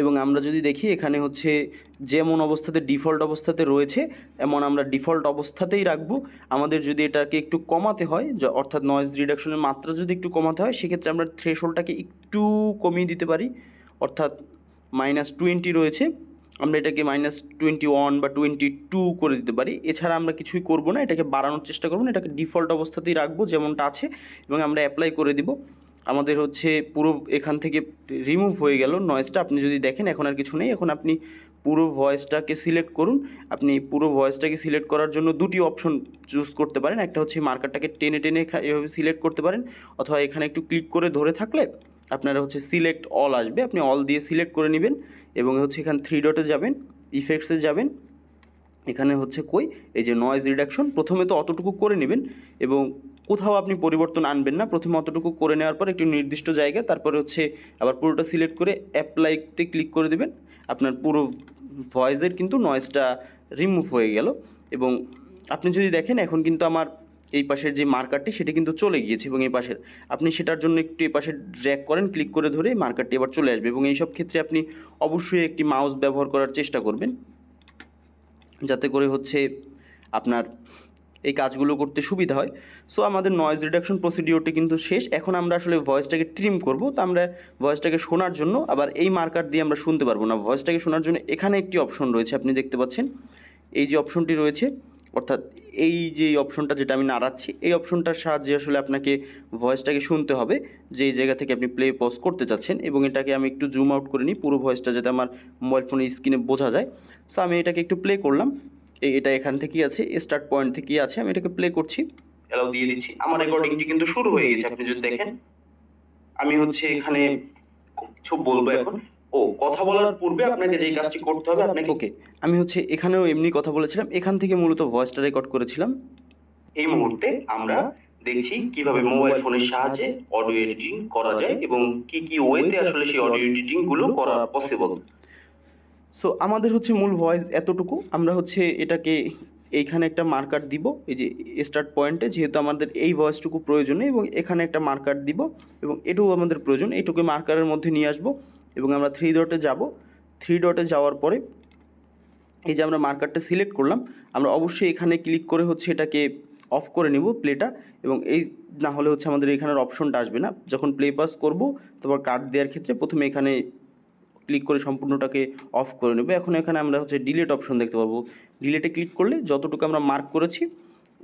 এবং আমরা যদি দেখি এখানে হচ্ছে যেমন অবস্থাতে ডিফল্ট অবস্থাতে রয়েছে এমন আমরা ডিফল্ট অবস্থাতেই রাখবো। আমাদের যদি এটাকে একটু কমাতে হয়, অর্থাৎ নয়েজ রিডাকশনের মাত্রা যদি একটু কমাতে হয়, সেক্ষেত্রে আমরা থ্রেশহোল্ডটাকে একটু কমিয়ে দিতে পারি, অর্থাৎ -20 রয়েছে, আমরা এটাকে -21 বা 22 করে দিতে পারি। এছাড়া আমরা কিছুই করব না, এটাকে বাড়ানোর চেষ্টা করব না, এটাকে ডিফল্ট অবস্থাতেই রাখবো যেমনটা আছে এবং আমরা অ্যাপ্লাই করে দিব। আমাদের হচ্ছে পুরো এখান থেকে রিমুভ হয়ে গেল নয়েজটা। আপনি যদি দেখেন এখন আর কিছু নেই। এখন আপনি পুরো ভয়েসটাকে সিলেক্ট করুন। আপনি পুরো ভয়েসটাকে সিলেক্ট করার জন্য দুটি অপশন চুজ করতে পারেন। একটা হচ্ছে মার্কারটাকে টেনে টেনে এভাবে সিলেক্ট করতে পারেন, অথবা এখানে একটু ক্লিক করে ধরে থাকলে আপনারা হচ্ছে সিলেক্ট অল আসবে, আপনি অল দিয়ে সিলেক্ট করে নেবেন এবং হচ্ছে এখানে 3 ডটে যাবেন, ইফেক্টসে যাবেন, এখানে হচ্ছে কই এই যে নয়েজ রিডাকশন, প্রথমে তো অতটুকু করে নেবেন এবং কোথাও আপনি পরিবর্তন আনবেন না। প্রথমে অতটুকু করে নেওয়ার পর একটু নির্দিষ্ট জায়গায় তারপরে হচ্ছে আবার পুরোটা সিলেক্ট করে অ্যাপ্লাইতে ক্লিক করে দেবেন। আপনার পুরো ভয়েসের কিন্তু নয়েজটা রিমুভ হয়ে গেল। এবং আপনি যদি দেখেন এখন কিন্তু আমার এই পাশের যে মার্কারটি সেটি কিন্তু চলে গিয়েছে এবং এই পাশের আপনি সেটার জন্য একটু এই পাশে ড্র্যাগ করেন, ক্লিক করে ধরে মার্কারটি এবার চলে আসবে। এবং এইসব ক্ষেত্রে আপনি অবশ্যই একটি মাউস ব্যবহার করার চেষ্টা করবেন, যাতে করে হচ্ছে আপনার এই কাজগুলো করতে সুবিধা হয়। সো আমাদের নয়েজ রিডাকশন প্রসিডিওরটি কিন্তু শেষ। এখন আমরা আসলে ভয়েসটাকে ট্রিম করব। তো আমরা ভয়েসটাকে শোনার জন্য আবার এই মার্কার দিয়ে আমরা শুনতে পারবো না। ভয়েসটাকে শোনার জন্য এখানে একটি অপশন রয়েছে, আপনি দেখতে পাচ্ছেন এই যে অপশনটি রয়েছে, অর্থাৎ এই যে অপশনটা যেটা আমি নাড়াচ্ছি, এই অপশনটার সাহায্যে আসলে আপনাকে ভয়েসটাকে শুনতে হবে যে এই জায়গা থেকে আপনি প্লে পজ করতে চাচ্ছেন। এবং এটাকে আমি একটু জুম আউট করে নিই পুরো ভয়েসটা, যাতে আমার মোবাইল ফোনের স্ক্রিনে বোঝা যায়। সো আমি এটাকে একটু প্লে করলাম, এটা এখান থেকেই আছে, স্টার্ট পয়েন্ট থেকেই আছে, আমি এটাকে প্লে করছি, অ্যালাউ দিয়ে দিচ্ছি। আমার রেকর্ডিংটি কিন্তু শুরু হয়ে গেছে, আপনি যদি দেখেন। আমি হচ্ছে এখানে কিছু বলবো এখন। কথা বলার পূর্বে আপনাকে যেই কাজটি করতে হবে আপনাকে, ওকে, আমি হচ্ছে এখানেও এমনি কথা বলেছিলাম, এখান থেকে মূলত ভয়েসটা রেকর্ড করেছিলাম। এই মুহূর্তে আমরা দেখছি কিভাবে মোবাইল ফোনের সাহায্যে অডিও এডিটিং করা যায় এবং কি কি ওয়েতে আসলে সেই অডিও এডিটিং গুলো করা পসিবল। সো আমাদের হচ্ছে মূল ভয়েস এতটুকু। আমরা হচ্ছে এটাকে এইখানে একটা মার্কার দিব, এই যে স্টার্ট পয়েন্টে, যেহেতু আমাদের এই ভয়েসটুকু প্রয়োজন এবং এখানে একটা মার্কার দিব এবং এটুকু আমাদের প্রয়োজন, এইটুকু মার্কারের মধ্যে নিয়ে আসবো এবং আমরা 3 ডটে যাব। 3 ডটে যাওয়ার পরে এই যে আমরা মার্কারটা সিলেক্ট করলাম, আমরা অবশ্যই এখানে ক্লিক করে হচ্ছে এটাকে অফ করে নেব প্লেটা। এবং এই না হলে হচ্ছে আমাদের এখানের অপশনটা আসবে না। যখন প্লে পাস করব তারপর কাট দেওয়ার ক্ষেত্রে প্রথমে এখানে ক্লিক করে সম্পূর্ণটাকে অফ করে নেব। এখন এখানে আমরা হচ্ছে ডিলিট অপশন দেখতে পাবো, ডিলিটে ক্লিক করলে যতটুকু আমরা মার্ক করেছি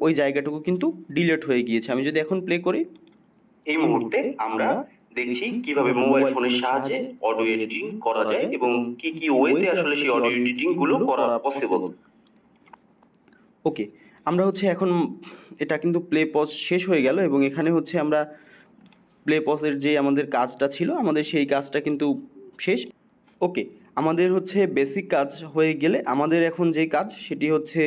ওই জায়গাটুকু কিন্তু ডিলিট হয়ে গিয়েছে। আমি যদি এখন প্লে করি, এই মুহূর্তে আমরা দেখছি কিভাবে মোবাইল ফোনের সাহায্যে অডিও এডিটিং করা যায় এবং কি কি ওয়েতে আসলে সেই অডিও এডিটিং গুলো করা পসিবল। ওকে, আমরা হচ্ছে এখন এটা কিন্তু প্লে পজ শেষ হয়ে গেল এবং এখানে হচ্ছে আমরা প্লে পজের যে আমাদের কাজটা ছিল আমাদের সেই কাজটা কিন্তু শেষ। ওকে, আমাদের হচ্ছে বেসিক কাজ হয়ে গেলে আমাদের এখন যে কাজ সেটি হচ্ছে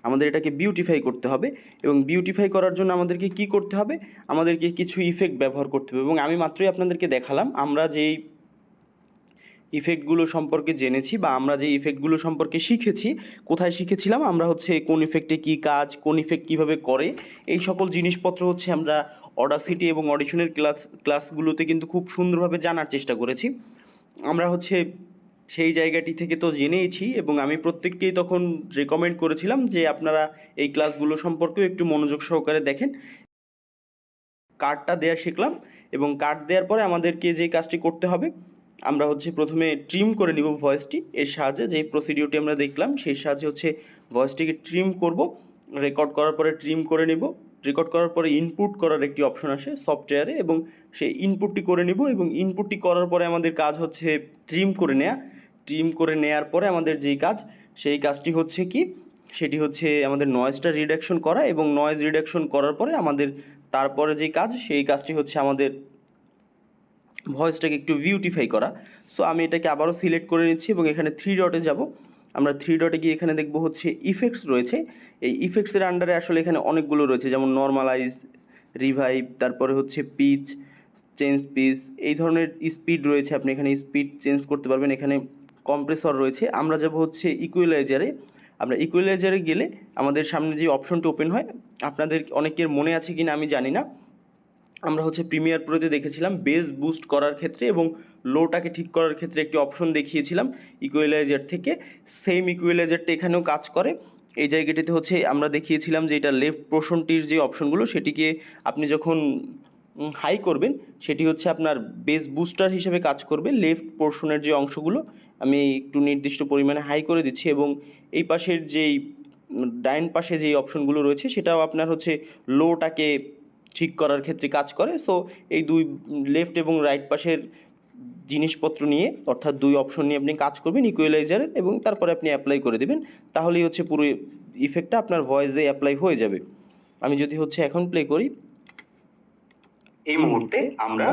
আমাদের এটাকে বিউটিফাই করতে হবে। এবং বিউটিফাই করার জন্য আমাদেরকে কি করতে হবে, আমাদেরকে কিছু ইফেক্ট ব্যবহার করতে হবে। এবং আমি মাত্রই আপনাদেরকে দেখালাম আমরা যেই ইফেক্টগুলো সম্পর্কে জেনেছি বা আমরা যে ইফেক্টগুলো সম্পর্কে শিখেছি, কোথায় শিখেছিলাম, আমরা হচ্ছে কোন ইফেক্টে কী কাজ, কোন ইফেক্ট কীভাবে করে, এই সকল জিনিসপত্র হচ্ছে আমরা অডাসিটি এবং অডিশনের ক্লাসগুলোতে কিন্তু খুব সুন্দরভাবে জানার চেষ্টা করেছি। আমরা হচ্ছে সেই জায়গাটি থেকে তো জেনেইছি এবং আমি প্রত্যেককেই তখন রেকমেন্ড করেছিলাম যে আপনারা এই ক্লাসগুলো সম্পর্কেও একটু মনোযোগ সহকারে দেখেন। কার্ডটা দেওয়া শিখলাম এবং কার্ড দেওয়ার পরে আমাদেরকে যে কাজটি করতে হবে, আমরা হচ্ছে প্রথমে ট্রিম করে নিব ভয়েসটি। এর সাহায্যে যে প্রসিডিওরটি আমরা দেখলাম সেই সাহায্যে হচ্ছে ভয়েসটিকে ট্রিম করব। রেকর্ড করার পরে ট্রিম করে নেব। রেকর্ড করার পরে ইনপুট করার একটি অপশন আসে সফটওয়্যারে এবং সেই ইনপুটটি করে নেব এবং ইনপুটটি করার পরে আমাদের কাজ হচ্ছে ট্রিম করে নেওয়া। ট্রিম করে নেওয়ার পরে আমাদের যেই কাজ, সেই কাজটি হচ্ছে কি, সেটি হচ্ছে আমাদের নয়েজটা রিডাকশন করা এবং নয়েজ রিডাকশন করার পরে আমাদের তারপরে যে কাজ, সেই কাজটি হচ্ছে আমাদের ভয়েসটাকে একটু বিউটিফাই করা। সো আমি এটাকে আবারও সিলেক্ট করে নিচ্ছি এবং এখানে 3 ডটে যাব। আমরা 3 ডটে গিয়ে এখানে দেখব হচ্ছে ইফেক্টস রয়েছে। এই ইফেক্টসের আন্ডারে আসলে এখানে অনেকগুলো রয়েছে, যেমন নর্মালাইজ, রিভাইভ, তারপরে হচ্ছে পিচ, চেঞ্জ পিচ, এই ধরনের স্পিড রয়েছে। আপনি এখানে স্পিড চেঞ্জ করতে পারবেন। এখানে কম্প্রেসর রয়েছে। আমরা যাব হচ্ছে ইকুয়ালাইজারে। আমরা ইকুয়ালাইজারে গেলে আমাদের সামনে যে অপশনটি ওপেন হয়, আপনাদের অনেকের মনে আছে কি না আমি জানি না, আমরা হচ্ছে প্রিমিয়ার প্রোতে দেখেছিলাম বেস বুস্ট করার ক্ষেত্রে এবং লোটাকে ঠিক করার ক্ষেত্রে একটি অপশন দেখিয়েছিলাম ইকুয়ালাইজার থেকে। সেম ইকুয়ালাইজারটা এখানেও কাজ করে। এই জায়গাটিতে হচ্ছে আমরা দেখিয়েছিলাম যে এটা লেফট পোর্শনটির যে অপশনগুলো, সেটিকে আপনি যখন হাই করবেন সেটি হচ্ছে আপনার বেস বুস্টার হিসেবে কাজ করবে। লেফট পোর্শনের যে অংশগুলো আমি একটু নির্দিষ্ট পরিমাণে হাই করে দিচ্ছি এবং এই পাশের যেই ডাইন পাশে যেই অপশনগুলো রয়েছে সেটাও আপনার হচ্ছে লোটাকে ঠিক করার ক্ষেত্রে কাজ করে। সো এই দুই লেফট এবং রাইট পাশের জিনিসপত্র নিয়ে, অর্থাৎ দুই অপশন নিয়ে আপনি কাজ করবেন ইকুয়ালাইজারের এবং তারপরে আপনি অ্যাপ্লাই করে দেবেন। তাহলেই হচ্ছে পুরো ইফেক্টটা আপনার ভয়েসে অ্যাপ্লাই হয়ে যাবে। আমি যদি হচ্ছে এখন প্লে করি, এই মুহূর্তে আমরা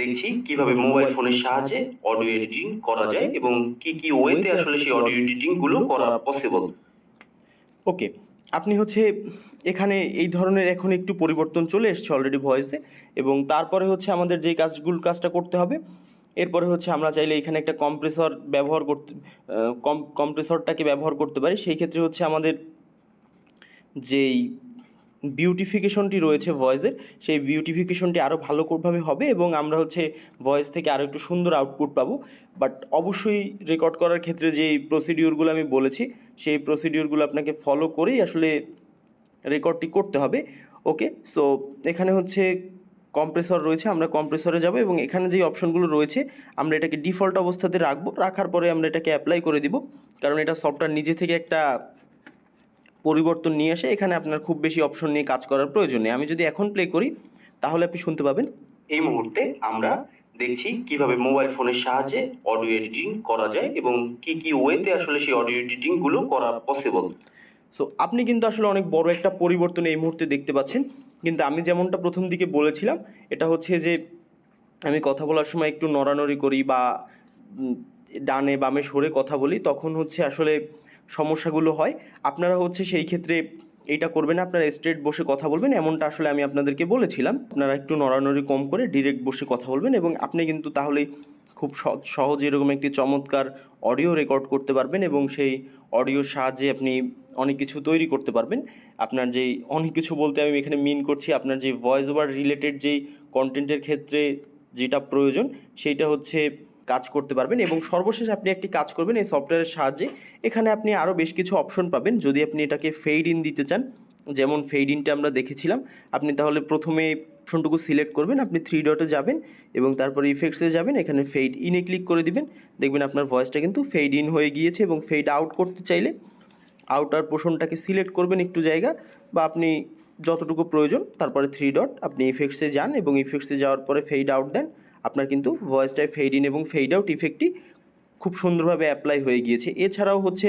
দেখছি কিভাবে মোবাইল ফোনের সাহায্যে অডিও এডিটিং করা যায় এবং কি কি ওয়েতে আসলে সেই অডিও এডিটিংগুলো করা পসিবল। ওকে, আপনি হচ্ছে এখানে এই ধরনের এখন একটু পরিবর্তন চলে এসছে অলরেডি ভয়েসে এবং তারপরে হচ্ছে আমাদের যে কাজটা করতে হবে, এরপরে হচ্ছে আমরা চাইলে এখানে একটা কম্প্রেসর ব্যবহার করতে কম্প্রেসরটাকে ব্যবহার করতে পারি। সেই ক্ষেত্রে হচ্ছে আমাদের যেই বিউটিফিকেশনটি রয়েছে ভয়েসের, সেই বিউটিফিকেশনটি আরও ভালোভাবে হবে এবং আমরা হচ্ছে ভয়েস থেকে আরও একটু সুন্দর আউটপুট পাবো। বাট অবশ্যই রেকর্ড করার ক্ষেত্রে যেই প্রসিডিওরগুলো আমি বলেছি, সেই প্রসিডিওরগুলো আপনাকে ফলো করেই আসলে রেকর্ডটি করতে হবে। ওকে, সো এখানে হচ্ছে কম্প্রেসর রয়েছে, আমরা কম্প্রেসরে যাব এবং এখানে যেই অপশনগুলো রয়েছে আমরা এটাকে ডিফল্ট অবস্থাতে রাখবো। রাখার পরে আমরা এটাকে অ্যাপ্লাই করে দিব, কারণ এটা সফটওয়্যার নিজে থেকে একটা পরিবর্তন নিয়ে আসে। এখানে আপনার খুব বেশি অপশন নিয়ে কাজ করার প্রয়োজন নেই। আমি যদি এখন প্লে করি তাহলে আপনি শুনতে পাবেন এই মুহূর্তে আমরা দেখছি কিভাবে মোবাইল ফোনের সাহায্যে অডিও এডিটিং করা যায় এবং কি কি ওয়েতে আসলে সেই অডিও এডিটিংগুলো করা পসিবল। সো আপনি কিন্তু আসলে অনেক বড় একটা পরিবর্তন এই মুহূর্তে দেখতে পাচ্ছেন। কিন্তু আমি যেমনটা প্রথম দিকে বলেছিলাম, এটা হচ্ছে যে আমি কথা বলার সময় একটু নড়ানড়ি করি বা ডানে বামে সরে কথা বলি, তখন হচ্ছে আসলে সমস্যাগুলো হয়। আপনারা হচ্ছে সেই ক্ষেত্রে এইটা করবেন না, আপনারা স্ট্রেট বসে কথা বলবেন, এমনটা আসলে আমি আপনাদেরকে বলেছিলাম। আপনারা একটু নড়ানড়ি কম করে ডিরেক্ট বসে কথা বলবেন এবং আপনি কিন্তু তাহলেই খুব সহজে এরকম একটি চমৎকার অডিও রেকর্ড করতে পারবেন এবং সেই অডিওর সাহায্যে আপনি অনেক কিছু তৈরি করতে পারবেন। আপনার যেই অনেক কিছু বলতে আমি এখানে মিন করছি, আপনার যে ভয়েস ওভার রিলেটেড যেই কন্টেন্টের ক্ষেত্রে যেটা প্রয়োজন সেইটা হচ্ছে কাজ করতে পারবেন। এবং সর্বশেষ আপনি একটি কাজ করবেন এই সফটওয়্যারের সাহায্যে, এখানে আপনি আরও বেশ কিছু অপশন পাবেন। যদি আপনি এটাকে ফেড ইন দিতে চান, যেমন ফেড ইনটা আমরা দেখেছিলাম, আপনি তাহলে প্রথমে অপশনটুকু সিলেক্ট করবেন, আপনি 3 ডটে যাবেন এবং তারপরে ইফেক্টসে যাবেন, এখানে ফেড ইনে ক্লিক করে দিবেন। দেখবেন আপনার ভয়েসটা কিন্তু ফেড ইন হয়ে গিয়েছে। এবং ফেড আউট করতে চাইলে আউটার পোর্শনটাকে সিলেক্ট করবেন একটু জায়গা, বা আপনি যতটুকু প্রয়োজন, তারপরে 3 ডট আপনি ইফেক্টসে যান এবং ইফেক্টসে যাওয়ার পরে ফেড আউট দেন। আপনার কিন্তু ভয়েসটায় ফেড ইন এবং ফেড আউট ইফেক্টটি খুব সুন্দরভাবে অ্যাপ্লাই হয়ে গিয়েছে। এছাড়াও হচ্ছে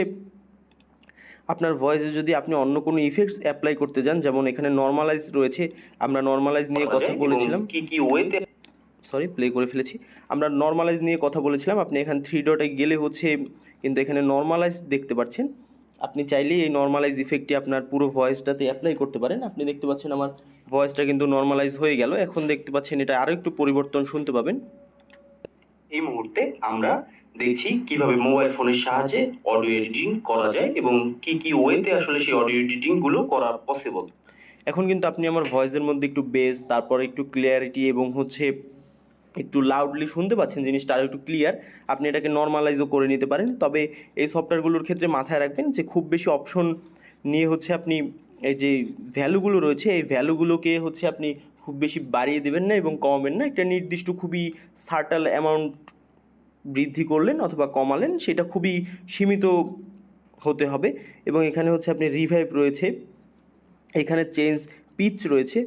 আপনার ভয়েসে যদি আপনি অন্য কোনো ইফেক্টস অ্যাপ্লাই করতে যান, যেমন এখানে নর্মালাইজ রয়েছে, আমরা নর্মালাইজ নিয়ে কথা বলেছিলাম, কি কি ওয়েতে প্লে করে ফেলেছি। আমরা নর্মালাইজ নিয়ে কথা বলেছিলাম। আপনি এখানে 3 ডটে গেলে হচ্ছে কিন্তু এখানে নর্মালাইজ দেখতে পাচ্ছেন। আপনি চাইলেই এই নর্মালাইজ ইফেক্টটি আপনার পুরো ভয়েসটাতে অ্যাপ্লাই করতে পারেন। আপনি দেখতে পাচ্ছেন আমার ভয়েসটা কিন্তু নর্মালাইজ হয়ে গেল। এখন দেখতে পাচ্ছেন এটা আরও একটু পরিবর্তন শুনতে পাবেন। এই মুহূর্তে আমরা দেখছি কিভাবে মোবাইল ফোনের সাহায্যে অডিও এডিটিং করা যায় এবং কি কি ওয়েতে আসলে সেই অডিও এডিটিং গুলো করা পসিবল। এখন কিন্তু আপনি আমার ভয়েসের মধ্যে একটু বেস, তারপরে একটু ক্লিয়ারিটি এবং হচ্ছে একটু লাউডলি শুনতে পাচ্ছেন, জিনিসটা আরও একটু ক্লিয়ার। আপনি এটাকে নর্মালাইজও করে নিতে পারেন। তবে এই সফটওয়্যারগুলোর ক্ষেত্রে মাথায় রাখবেন যে খুব বেশি অপশন নিয়ে হচ্ছে আপনি এই যে ভ্যালুগুলো রয়েছে এই ভ্যালুগুলোকে হচ্ছে আপনি খুব বেশি বাড়িয়ে দেবেন না এবং কমাবেন না। একটা নির্দিষ্ট খুবই সার্টাল অ্যামাউন্ট বৃদ্ধি করলেন অথবা কমালেন, সেটা খুবই সীমিত হতে হবে। এবং এখানে হচ্ছে আপনি রিভাইভ রয়েছে, এখানে চেঞ্জ পিচ রয়েছে,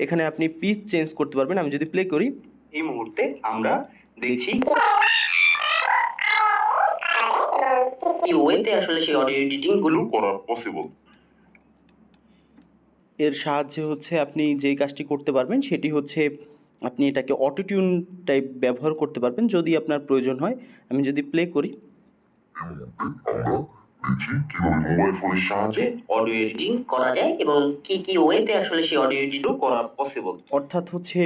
এখানে আপনি পিচ চেঞ্জ করতে পারবেন। আমি যদি প্লে করি, এই মুহূর্তে আমরা দেখছি কি ওয়েতে আসলে সেই অডিও এডিটিং গুলো করা পসিবল। এর সাহায্যে হচ্ছে আপনি যেই কাজটি করতে পারবেন সেটি হচ্ছে আপনি এটাকে অটোটিউন টাইপ ব্যবহার করতে পারবেন যদি আপনার প্রয়োজন হয়। আমি যদি প্লে করি, কিভাবে মোবাইল ফোনের সাহায্যে অডিও এডিটিং করা যায় এবং কি কি ওয়েতে আসলে সেই অডিও এডিটিং করা পসিবল। অর্থাৎ হচ্ছে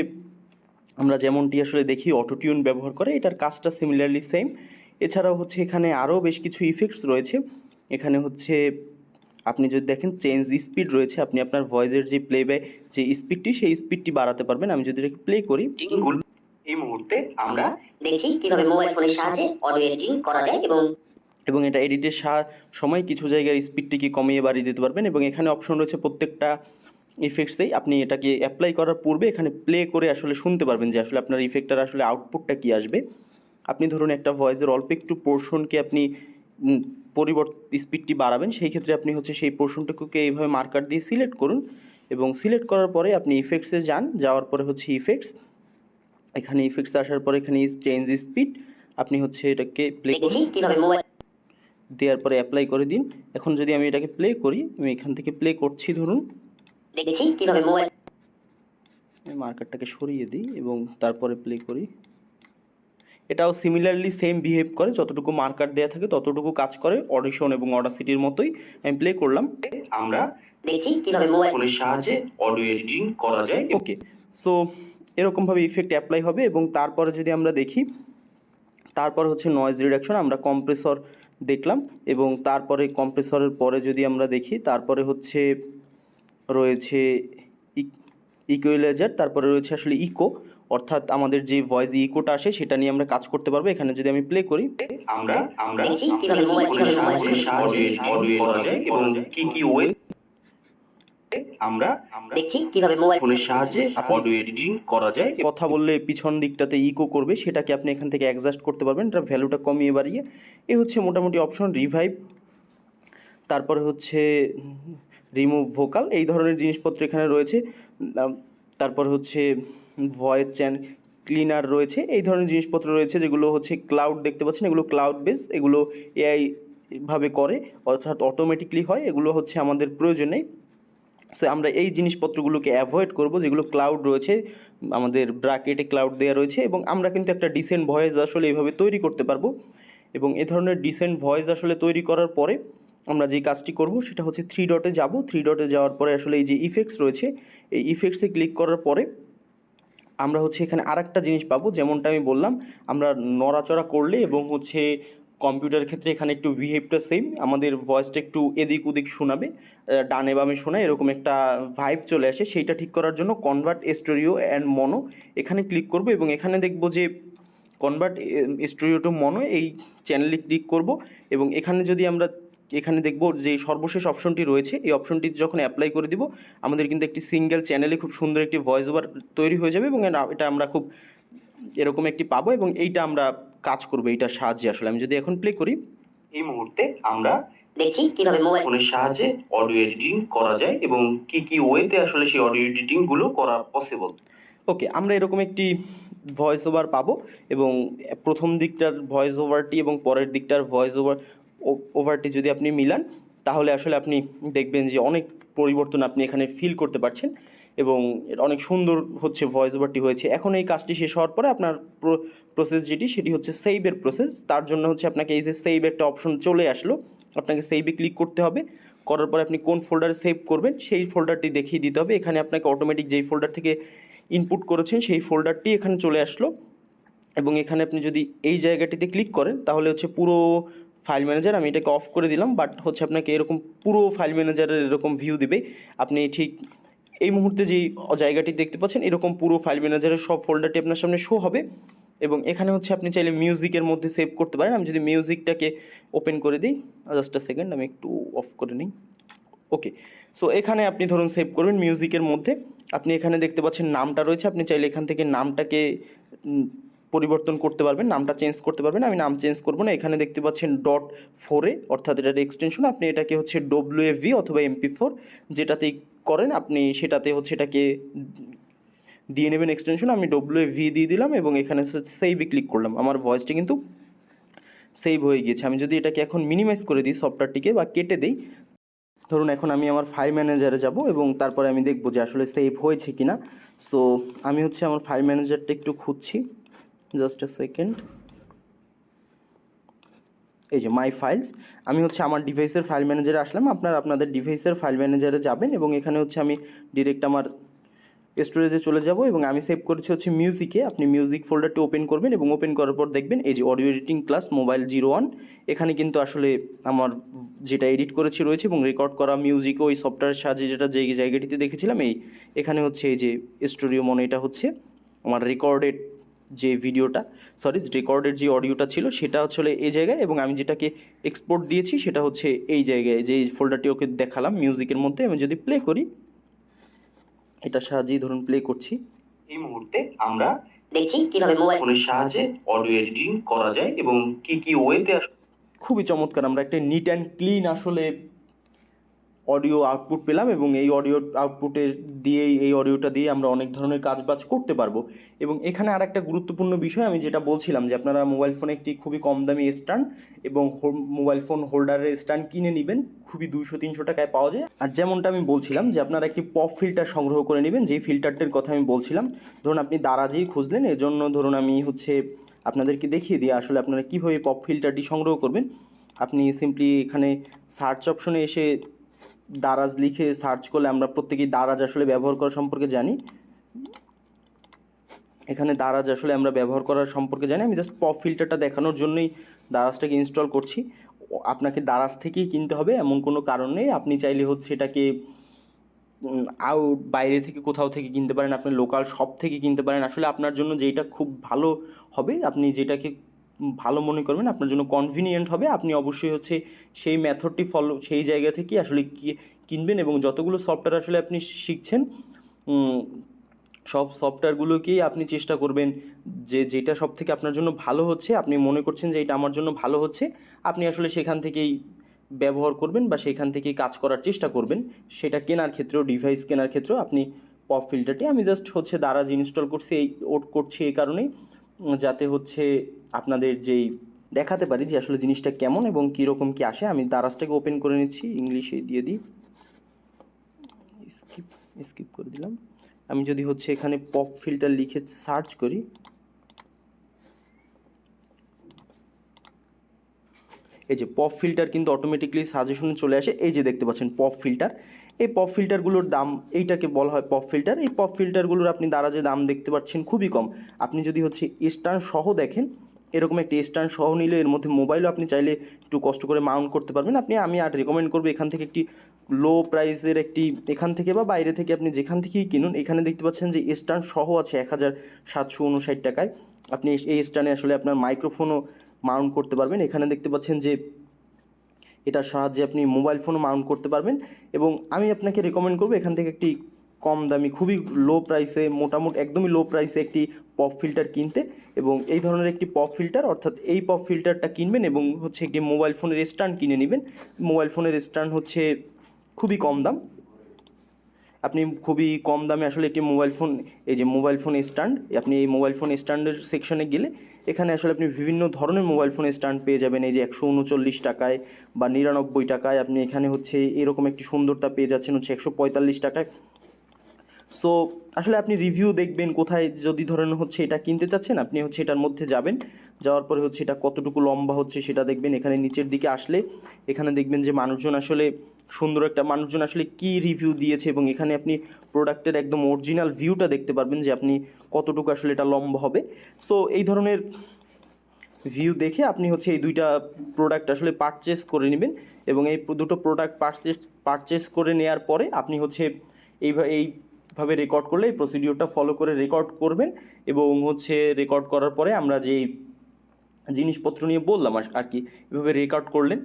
আমরা যেমনটি আসলে দেখি অটোটিউন ব্যবহার করে, এটার কাজটা সিমিলারলি সেম। এছাড়াও হচ্ছে এখানে আরও বেশ কিছু ইফেক্টস রয়েছে। এখানে হচ্ছে আপনি যদি দেখেন চেঞ্জ স্পিড রয়েছে, আপনি আপনার ভয়েসের যে প্লেব্যাক যে স্পিডটি সেই স্পিডটি বাড়াতে পারবেন। আমি যদি এটাকে প্লে করি, এই মুহূর্তে আমরা দেখছি কিভাবে মোবাইল ফোনের সাহায্যে অডিও এডিটিং করা যায় এবং এটা এডিটের সময় কিছু জায়গার স্পিডটিকে কমিয়ে বাড়িয়ে দিতে পারবেন। এবং এখানে অপশন রয়েছে প্রত্যেকটা ইফেক্টসেই আপনি এটাকে অ্যাপ্লাই করার পূর্বে এখানে প্লে করে আসলে শুনতে পারবেন যে আসলে আপনার ইফেক্টটার আসলে আউটপুটটা কী আসবে। আপনি ধরুন একটা ভয়েসের অল্প একটু পোর্শনকে আপনি স্পিডটি বাড়াবেন, সেই ক্ষেত্রে আপনি হচ্ছে সেই পোর্শনটুকুকে এইভাবে মার্কার দিয়ে সিলেক্ট করুন এবং সিলেক্ট করার পরে আপনি ইফেক্টসে যাওয়ার পরে হচ্ছে ইফেক্টস, এখানে ইফেক্টস আসার পরে এখানে চেঞ্জ স্পিড, আপনি হচ্ছে এটাকে প্লে করুন, দেওয়ার পরে অ্যাপ্লাই করে দিন। এখন যদি আমি এটাকে প্লে করি, আমি এখান থেকে প্লে করছি, ধরুন দেখেছি কিভাবে মোবাইল মার্কারটাকে সরিয়ে দিই এবং তারপরে প্লে করি। এটাও সিমিলারলি সেম বিহেভ করে, যতটুকু মার্কার দেওয়া থাকে ততটুকু কাজ করে, অডিশন এবং অডাসিটির মতোই। আমি প্লে করলাম, আমরা দেখছি কিভাবে মোবাইল ফোনের সাহায্যে অডিও এডিটিং করা যায়। ওকে, সো এরকমভাবে ইফেক্ট অ্যাপ্লাই হবে। এবং তারপরে যদি আমরা দেখি, তারপর হচ্ছে নয়েজ রিডাকশন, আমরা কম্প্রেসর দেখলাম। এবং তারপরে কম্প্রেসরের পরে যদি আমরা দেখি, তারপরে হচ্ছে রয়েছে ইকুয়ালাইজার, তারপরে রয়েছে আসলে ইকো, অর্থাৎ আমাদের যে ভয়েস ইকোটা আসে সেটা নিয়ে আমরা কাজ করতে পারবো। এখানে যদি আমি প্লে করি, আমরা দেখছি কিভাবে মোবাইল সাহায্যে অডিও করা যায় এবং কি কি ওয়ে আমরা দেখছি কিভাবে মোবাইল ফোনের সাহায্যে অডিও এডিটিং করা যায়। কথা বললে পিছন দিকটাতে ইকো করবে, সেটাকে আপনি এখান থেকে অ্যাডজাস্ট করতে পারবেন, এটা ভ্যালুটা কমিয়ে বাড়িয়ে। এই হচ্ছে মোটামুটি অপশন। রিভাইভ, তারপরে হচ্ছে রিমুভ ভোকাল, এই ধরনের জিনিসপত্র এখানে রয়েছে। তারপর হচ্ছে ভয়েস ক্লিনার রয়েছে, এই ধরনের জিনিসপত্র রয়েছে যেগুলো হচ্ছে ক্লাউড দেখতে পাচ্ছেন, এগুলো ক্লাউড বেস, এগুলো এআই ভাবে করে, অর্থাৎ অটোমেটিকলি হয়, এগুলো হচ্ছে আমাদের প্রয়োজন নেই। সো আমরা এই জিনিসপত্রগুলোকে অ্যাভয়েড করব যেগুলো ক্লাউড রয়েছে, আমাদের ব্র্যাকেটে ক্লাউড দেওয়া রয়েছে। এবং আমরা কিন্তু একটা ডিসেন্ট ভয়েস আসলে এইভাবে তৈরি করতে পারবো। এবং এ ধরনের ডিসেন্ট ভয়েস আসলে তৈরি করার পরে আমরা যে কাজটি করব সেটা হচ্ছে থ্রি ডটে যাব। থ্রি ডটে যাওয়ার পরে আসলে এই যে ইফেক্টস রয়েছে, এই ইফেক্টসে ক্লিক করার পরে আমরা হচ্ছে এখানে আরেকটা জিনিস পাবো, যেমনটা আমি বললাম, আমরা নড়াচড়া করলে এবং হচ্ছে কম্পিউটারের ক্ষেত্রে এখানে একটু বিহেভটা সেম, আমাদের ভয়েসটা একটু এদিক ওদিক শোনাবে, ডানে বামে শোনায়, এরকম একটা ভাইব চলে আসে। সেইটা ঠিক করার জন্য কনভার্ট স্টেরিও অ্যান্ড মনো এখানে ক্লিক করব এবং এখানে দেখব যে কনভার্ট স্টেরিও টু মনো, এই চ্যানেলে ক্লিক করব। এবং এখানে যদি আমরা এখানে দেখব যে সর্বশেষ অপশনটি রয়েছে, এই অপশনটি যখন অ্যাপ্লাই করে দিব আমাদের কিন্তু একটি সিঙ্গেল চ্যানেলে খুব সুন্দর একটি ভয়েস ওভার তৈরি হয়ে যাবে এবং এটা আমরা খুব এরকম একটি পাবো এবং এইটা আমরা কাজ করবো এইটার সাহায্যে। আসলে আমি যদি এখন প্লে করি, এই মুহূর্তে আমরা দেখছি কিভাবে মোবাইল ফোনের সাহায্যে অডিও এডিটিং করা যায় এবং কি কি ওয়েতে আসলে সেই অডিও এডিটিং গুলো করা পসিবল। ওকে, আমরা এরকম একটি ভয়েস ওভার পাবো এবং প্রথম দিকটার ভয়েস ওভারটি এবং পরের দিকটার ভয়েস ওভারটি যদি আপনি মিলান, তাহলে আসলে আপনি দেখবেন যে অনেক পরিবর্তন আপনি এখানে ফিল করতে পারছেন এবং অনেক সুন্দর হচ্ছে ভয়েস ওভারটি হয়েছে। এখন এই কাজটি শেষ হওয়ার পরে আপনার প্রসেস যেটি সেটি হচ্ছে সেভের প্রসেস। তার জন্য হচ্ছে আপনাকে এই যে সেভ একটা অপশন চলে আসলো, আপনাকে সেভে ক্লিক করতে হবে। করার পরে আপনি কোন ফোল্ডারে সেভ করবেন সেই ফোল্ডারটি দেখিয়ে দিতে হবে। এখানে আপনাকে অটোমেটিক যেই ফোল্ডার থেকে ইনপুট করেছেন সেই ফোল্ডারটি এখানে চলে আসলো এবং এখানে আপনি যদি এই জায়গাটিতে ক্লিক করেন তাহলে হচ্ছে পুরো ফাইল ম্যানেজার, আমি এটাকে অফ করে দিলাম, বাট হচ্ছে আপনাকে এরকম পুরো ফাইল ম্যানেজারের এরকম ভিউ দিবে। আপনি ঠিক এই মুহূর্তে যেই জায়গাটি দেখতে পাচ্ছেন এরকম পুরো ফাইল ম্যানেজারের সব ফোল্ডারটি আপনার সামনে শো হবে। এবং এখানে হচ্ছে আপনি চাইলে মিউজিকের মধ্যে সেভ করতে পারেন। আমি যদি মিউজিকটাকে ওপেন করে দিই, জাস্ট আ সেকেন্ড, আমি একটু অফ করে নিই। ওকে, সো এখানে আপনি ধরুন সেভ করবেন মিউজিকের মধ্যে। আপনি এখানে দেখতে পাচ্ছেন নামটা রয়েছে, আপনি চাইলে এখান থেকে নামটাকে পরিবর্তন করতে পারবেন, নামটা চেঞ্জ করতে পারবেন। আমি নাম চেঞ্জ করবো না। এখানে দেখতে পাচ্ছেন .4a অর্থাৎ এটার এক্সটেনশন, আপনি এটাকে হচ্ছে WAV অথবা MP4 যেটাতেই করেন আপনি সেটাতে হচ্ছে এটাকে দিয়ে নেবেন এক্সটেনশন। আমি WAV দিয়ে দিলাম এবং এখানে সেভে ক্লিক করলাম। আমার ভয়েসটি কিন্তু সেভ হয়ে গিয়েছে। আমি যদি এটাকে এখন মিনিমাইজ করে দিই সফটওয়্যারটিকে বা কেটে দিই, ধরুন এখন আমি আমার ফাইল ম্যানেজারে যাব এবং তারপরে আমি দেখব যে আসলে সেভ হয়েছে কি না। সো আমি হচ্ছে আমার ফাইল ম্যানেজারটা একটু খুঁজছি, জাস্ট আ সেকেন্ড। এই যে মাই ফাইলস, আমি হচ্ছে আমার ডিভাইসের ফাইল ম্যানেজারে আসলাম। আপনাদের ডিভাইসের ফাইল ম্যানেজারে যাবেন এবং এখানে হচ্ছে আমি ডিরেক্ট আমার স্টোরেজে চলে যাব এবং আমি সেভ করেছি হচ্ছে মিউজিকে। আপনি মিউজিক ফোল্ডারটি ওপেন করবেন এবং ওপেন করার পর দেখবেন এই যে অডিও এডিটিং ক্লাস মোবাইল 01, এখানে কিন্তু আসলে আমার যেটা এডিট করেছি রয়েছে এবং রেকর্ড করা মিউজিকও ওই সফটওয়্যারের সাহায্যে যেটা যে জায়গাটিতে দেখেছিলাম এখানে হচ্ছে এই যে স্টুডিও মনে, এটা হচ্ছে আমার রেকর্ডেড যে ভিডিওটা, রেকর্ডেড যে অডিওটা ছিল সেটা হচ্ছে এই জায়গায়, এবং আমি যেটাকে এক্সপোর্ট দিয়েছি সেটা হচ্ছে এই জায়গায়, যে ফোল্ডারটি ওকে দেখালাম মিউজিকের মধ্যে। আমি যদি প্লে করি, এটার সাহায্যেই ধরুন প্লে করছি, এই মুহূর্তে আমরা দেখছি কিভাবে মোবাইল ফোনের সাহায্যে অডিও এডিটিং করা যায় এবং কি কি ওয়েতে। খুবই চমৎকার, আমরা একটা নিট অ্যান্ড ক্লিন আসলে অডিও আউটপুট পেলাম এবং এই অডিও আউটপুটের দিয়েই, এই অডিওটা দিয়ে আমরা অনেক ধরনের কাজবাজ করতে পারবো। এবং এখানে আর একটা গুরুত্বপূর্ণ বিষয় আমি যেটা বলছিলাম যে আপনারা মোবাইল ফোনে একটি খুবই কম দামি স্ট্যান্ড এবং মোবাইল ফোন হোল্ডারের স্ট্যান্ড কিনে নেবেন, খুবই 200-300 টাকায় পাওয়া যায়। আর যেমনটা আমি বলছিলাম যে আপনারা একটি পপ ফিল্টার সংগ্রহ করে নেবেন, যেই ফিল্টারটির কথা আমি বলছিলাম। ধরুন আপনি দারাজেই খুঁজলেন, এজন্য ধরুন আমি হচ্ছে আপনাদেরকে দেখিয়ে দিই আসলে আপনারা কীভাবে পপ ফিল্টারটি সংগ্রহ করবেন। আপনি সিম্পলি এখানে সার্চ অপশনে এসে দারাজ লিখে সার্চ করলে, আমরা প্রত্যেকেই দারাজ আসলে ব্যবহার করা সম্পর্কে জানি। এখানে দারাজ আসলে আমরা ব্যবহার করার সম্পর্কে জানি। আমি জাস্ট পপ ফিল্টারটা দেখানোর জন্যই দারাজটাকে ইনস্টল করছি। আপনাকে দারাজ থেকেই কিনতে হবে এমন কোনো কারণ নেই। আপনি চাইলে হচ্ছে এটাকে বাইরে থেকে কোথাও থেকে কিনতে পারেন, আপনি লোকাল শপ থেকে কিনতে পারেন। আসলে আপনার জন্য যেটা খুব ভালো হবে, আপনি যেটাকে ভালো মনে করবেন, আপনার জন্য কনভিনিয়েন্ট হবে, আপনি অবশ্যই হচ্ছে সেই মেথডটি ফলো, সেই জায়গা থেকে আসলে কিনবেন। এবং যতগুলো সফটওয়্যার আসলে আপনি শিখছেন, সব সফটওয়্যারগুলোকেই আপনি চেষ্টা করবেন যে যেটা সব থেকে আপনার জন্য ভালো হচ্ছে, আপনি মনে করছেন যে এটা আমার জন্য ভালো হচ্ছে, আপনি আসলে সেখান থেকেই ব্যবহার করবেন বা সেখান থেকেই কাজ করার চেষ্টা করবেন। সেটা কেনার ক্ষেত্রেও, ডিভাইস কেনার ক্ষেত্রেও আপনি পপ ফিল্টারটি, আমি জাস্ট হচ্ছে দারাজ ইনস্টল করছি, করছি এই কারণেই যাতে হচ্ছে আপনাদের যেই দেখাতে পারি যে আসলে জিনিসটা কেমন এবং কীরকম কী আসে। আমি দারাজটাকে ওপেন করে নিচ্ছি, ইংলিশে দিয়ে দিই, স্কিপ করে দিলাম। আমি যদি হচ্ছে এখানে পপ ফিল্টার লিখে সার্চ করি, এই যে পপ ফিল্টার কিন্তু অটোমেটিকলি সাজেশনে চলে আসে। এই যে দেখতে পাচ্ছেন পপ ফিল্টার, এই পপ ফিল্টারগুলোর দাম, এইটাকে বলা হয় পপ ফিল্টার। এই পপ ফিল্টারগুলোর আপনি দারাজে দাম দেখতে পাচ্ছেন খুবই কম। আপনি যদি হচ্ছে স্ট্যান্ড সহ দেখেন, এরকম একটি স্ট্যান্ড সহ নিলে এর মধ্যে মোবাইলও আপনি চাইলে একটু কষ্ট করে মাউন্ট করতে পারবেন। আমি আর রেকমেন্ড করবো এখান থেকে একটি লো প্রাইসের একটি, এখান থেকে বা বাইরে থেকে আপনি যেখান থেকেই কিনুন, এখানে দেখতে পাচ্ছেন যে স্ট্যান্ড সহ আছে 1759 টাকায়। আপনি এই স্ট্যান্ডে আসলে আপনার মাইক্রোফোনও মাউন্ট করতে পারবেন। এখানে দেখতে পাচ্ছেন যে এটার সাহায্যে আপনি মোবাইল ফোনও মাউন্ট করতে পারবেন। এবং আমি আপনাকে রেকমেন্ড করবো এখান থেকে একটি কম দামি, খুবই লো প্রাইসে, মোটামুটি একদমই লো প্রাইসে একটি পপ ফিল্টার কিনতে। এবং এই ধরনের একটি পপ ফিল্টার, অর্থাৎ এই পপ ফিল্টারটা কিনবেন এবং হচ্ছে একটি মোবাইল ফোনের স্ট্যান্ড কিনে নেবেন। মোবাইল ফোনের স্ট্যান্ড হচ্ছে খুবই কম দাম, আপনি খুবই কম দামে আসলে একটি মোবাইল ফোন, এই যে মোবাইল ফোন স্ট্যান্ড, আপনি এই মোবাইল ফোন স্ট্যান্ডের সেকশনে গেলে এখানে আসলে আপনি বিভিন্ন ধরনের মোবাইল ফোন স্ট্যান্ড পেয়ে যাবেন। এই যে 139 টাকায় বা 99 টাকায়, আপনি এখানে হচ্ছে এরকম একটি সুন্দরতা পেয়ে যাচ্ছেন হচ্ছে 145 টাকায়। সো আসলে আপনি রিভিউ দেখবেন, কোথায় যদি ধরেন হচ্ছে এটা কিনতে চাচ্ছেন, আপনি হচ্ছে এটার মধ্যে যাবেন, যাওয়ার পরে হচ্ছে এটা কতটুকু লম্বা হচ্ছে সেটা দেখবেন। এখানে নিচের দিকে আসলে এখানে দেখবেন যে মানুষজন আসলে সুন্দর একটা মানুষজন আসলে কী রিভিউ দিয়েছে, এবং এখানে আপনি প্রোডাক্টের একদম অরিজিনাল ভিউটা দেখতে পারবেন যে আপনি কতটুকু আসলে এটা লম্বা হবে। সো এই ধরনের ভিউ দেখে আপনি হচ্ছে এই দুইটা প্রোডাক্ট আসলে পারচেস করে নেবেন, এবং এই দুটো প্রোডাক্ট পারচেস করে নেওয়ার পরে আপনি হচ্ছে এইভাবে রেকর্ড করলে এই প্রসিডিওরটা ফলো করে রেকর্ড করবেন, এবং হচ্ছে রেকর্ড করার পরে আমরা যেই জিনিসপত্র নিয়ে বললাম আর কি, এভাবে রেকর্ড করলেন।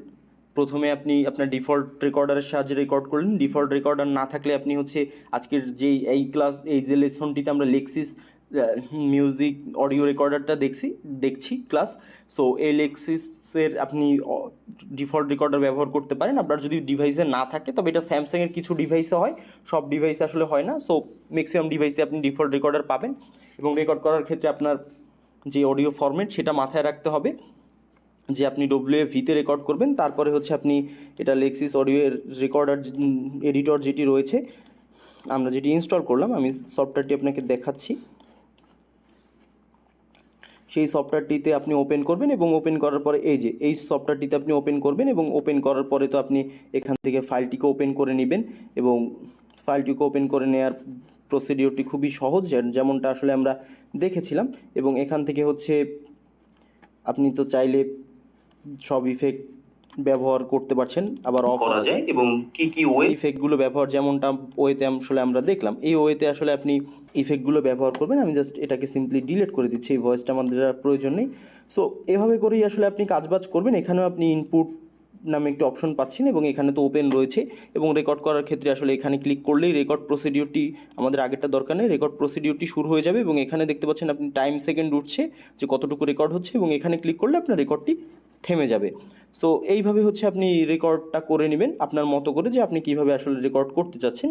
প্রথমে আপনি আপনার ডিফল্ট রেকর্ডারের সাহায্যে রেকর্ড করলেন। ডিফল্ট রেকর্ডার না থাকলে আপনি হচ্ছে আজকের যেই এই যে লেসনটিতে আমরা লেক্সিস মিউজিক অডিও রেকর্ডারটা দেখছি ক্লাস, সো এই লেক্সিসের আপনি ডিফল্ট রেকর্ডার ব্যবহার করতে পারেন। আপনার যদি ডিভাইসে না থাকে, তবে এটা স্যামসাংয়ের কিছু ডিভাইসে হয়, সব ডিভাইসে আসলে হয় না। সো ম্যাক্সিমাম ডিভাইসে আপনি ডিফল্ট রেকর্ডার পাবেন, এবং রেকর্ড করার ক্ষেত্রে আপনার যে অডিও ফরম্যাট সেটা মাথায় রাখতে হবে যে আপনি WAV-তে রেকর্ড করবেন। তারপরে হচ্ছে আপনি এটা লেক্সিস অডিও রেকর্ডার এডিটর যেটি রয়েছে, আমরা যেটি ইনস্টল করলাম, আমি সফটওয়্যারটি আপনাকে দেখাচ্ছি। সেই সফটওয়্যারটিতে আপনি ওপেন করবেন, এবং ওপেন করার পরে এই সফটওয়্যারটিতে আপনি ওপেন করবেন, এবং ওপেন করার পরে তো আপনি এখান থেকে ফাইলটিকে ওপেন করে নেবেন, এবং ফাইলটিকে ওপেন করে নেওয়ার প্রসিডিওরটি খুবই সহজ, যেমনটা আসলে আমরা দেখেছিলাম। এবং এখান থেকে হচ্ছে আপনি তো চাইলে সব ইফেক্ট ব্যবহার করতে পারছেন, আবার অফ করা যায়, এবং কি ওয়ে ইফেক্টগুলো ব্যবহার, যেমনটা ওয়েতে আসলে আমরা দেখলাম, এই ওয়েতে আসলে আপনি ইফেক্টগুলো ব্যবহার করবেন। আমি জাস্ট এটাকে সিম্পলি ডিলিট করে দিচ্ছি, এই ভয়েসটা আমাদের আর প্রয়োজন নেই। সো এভাবে করেই আসলে আপনি কাজবাজ করবেন। এখানেও আপনি ইনপুট নামে একটি অপশন পাচ্ছেন, এবং এখানে তো ওপেন রয়েছে, এবং রেকর্ড করার ক্ষেত্রে আসলে এখানে ক্লিক করলেই রেকর্ড প্রসিডিওরটি, আমাদের আগেরটা দরকার নেই, রেকর্ড প্রসিডিওরটি শুরু হয়ে যাবে। এবং এখানে দেখতে পাচ্ছেন আপনি টাইম সেকেন্ড উঠছে যে কতটুকু রেকর্ড হচ্ছে, এবং এখানে ক্লিক করলে আপনার রেকর্ডটি থেমে যাবে। সো এইভাবে হচ্ছে আপনি রেকর্ডটা করে নেবেন আপনার মতো করে, যে আপনি কীভাবে আসলে রেকর্ড করতে চাচ্ছেন।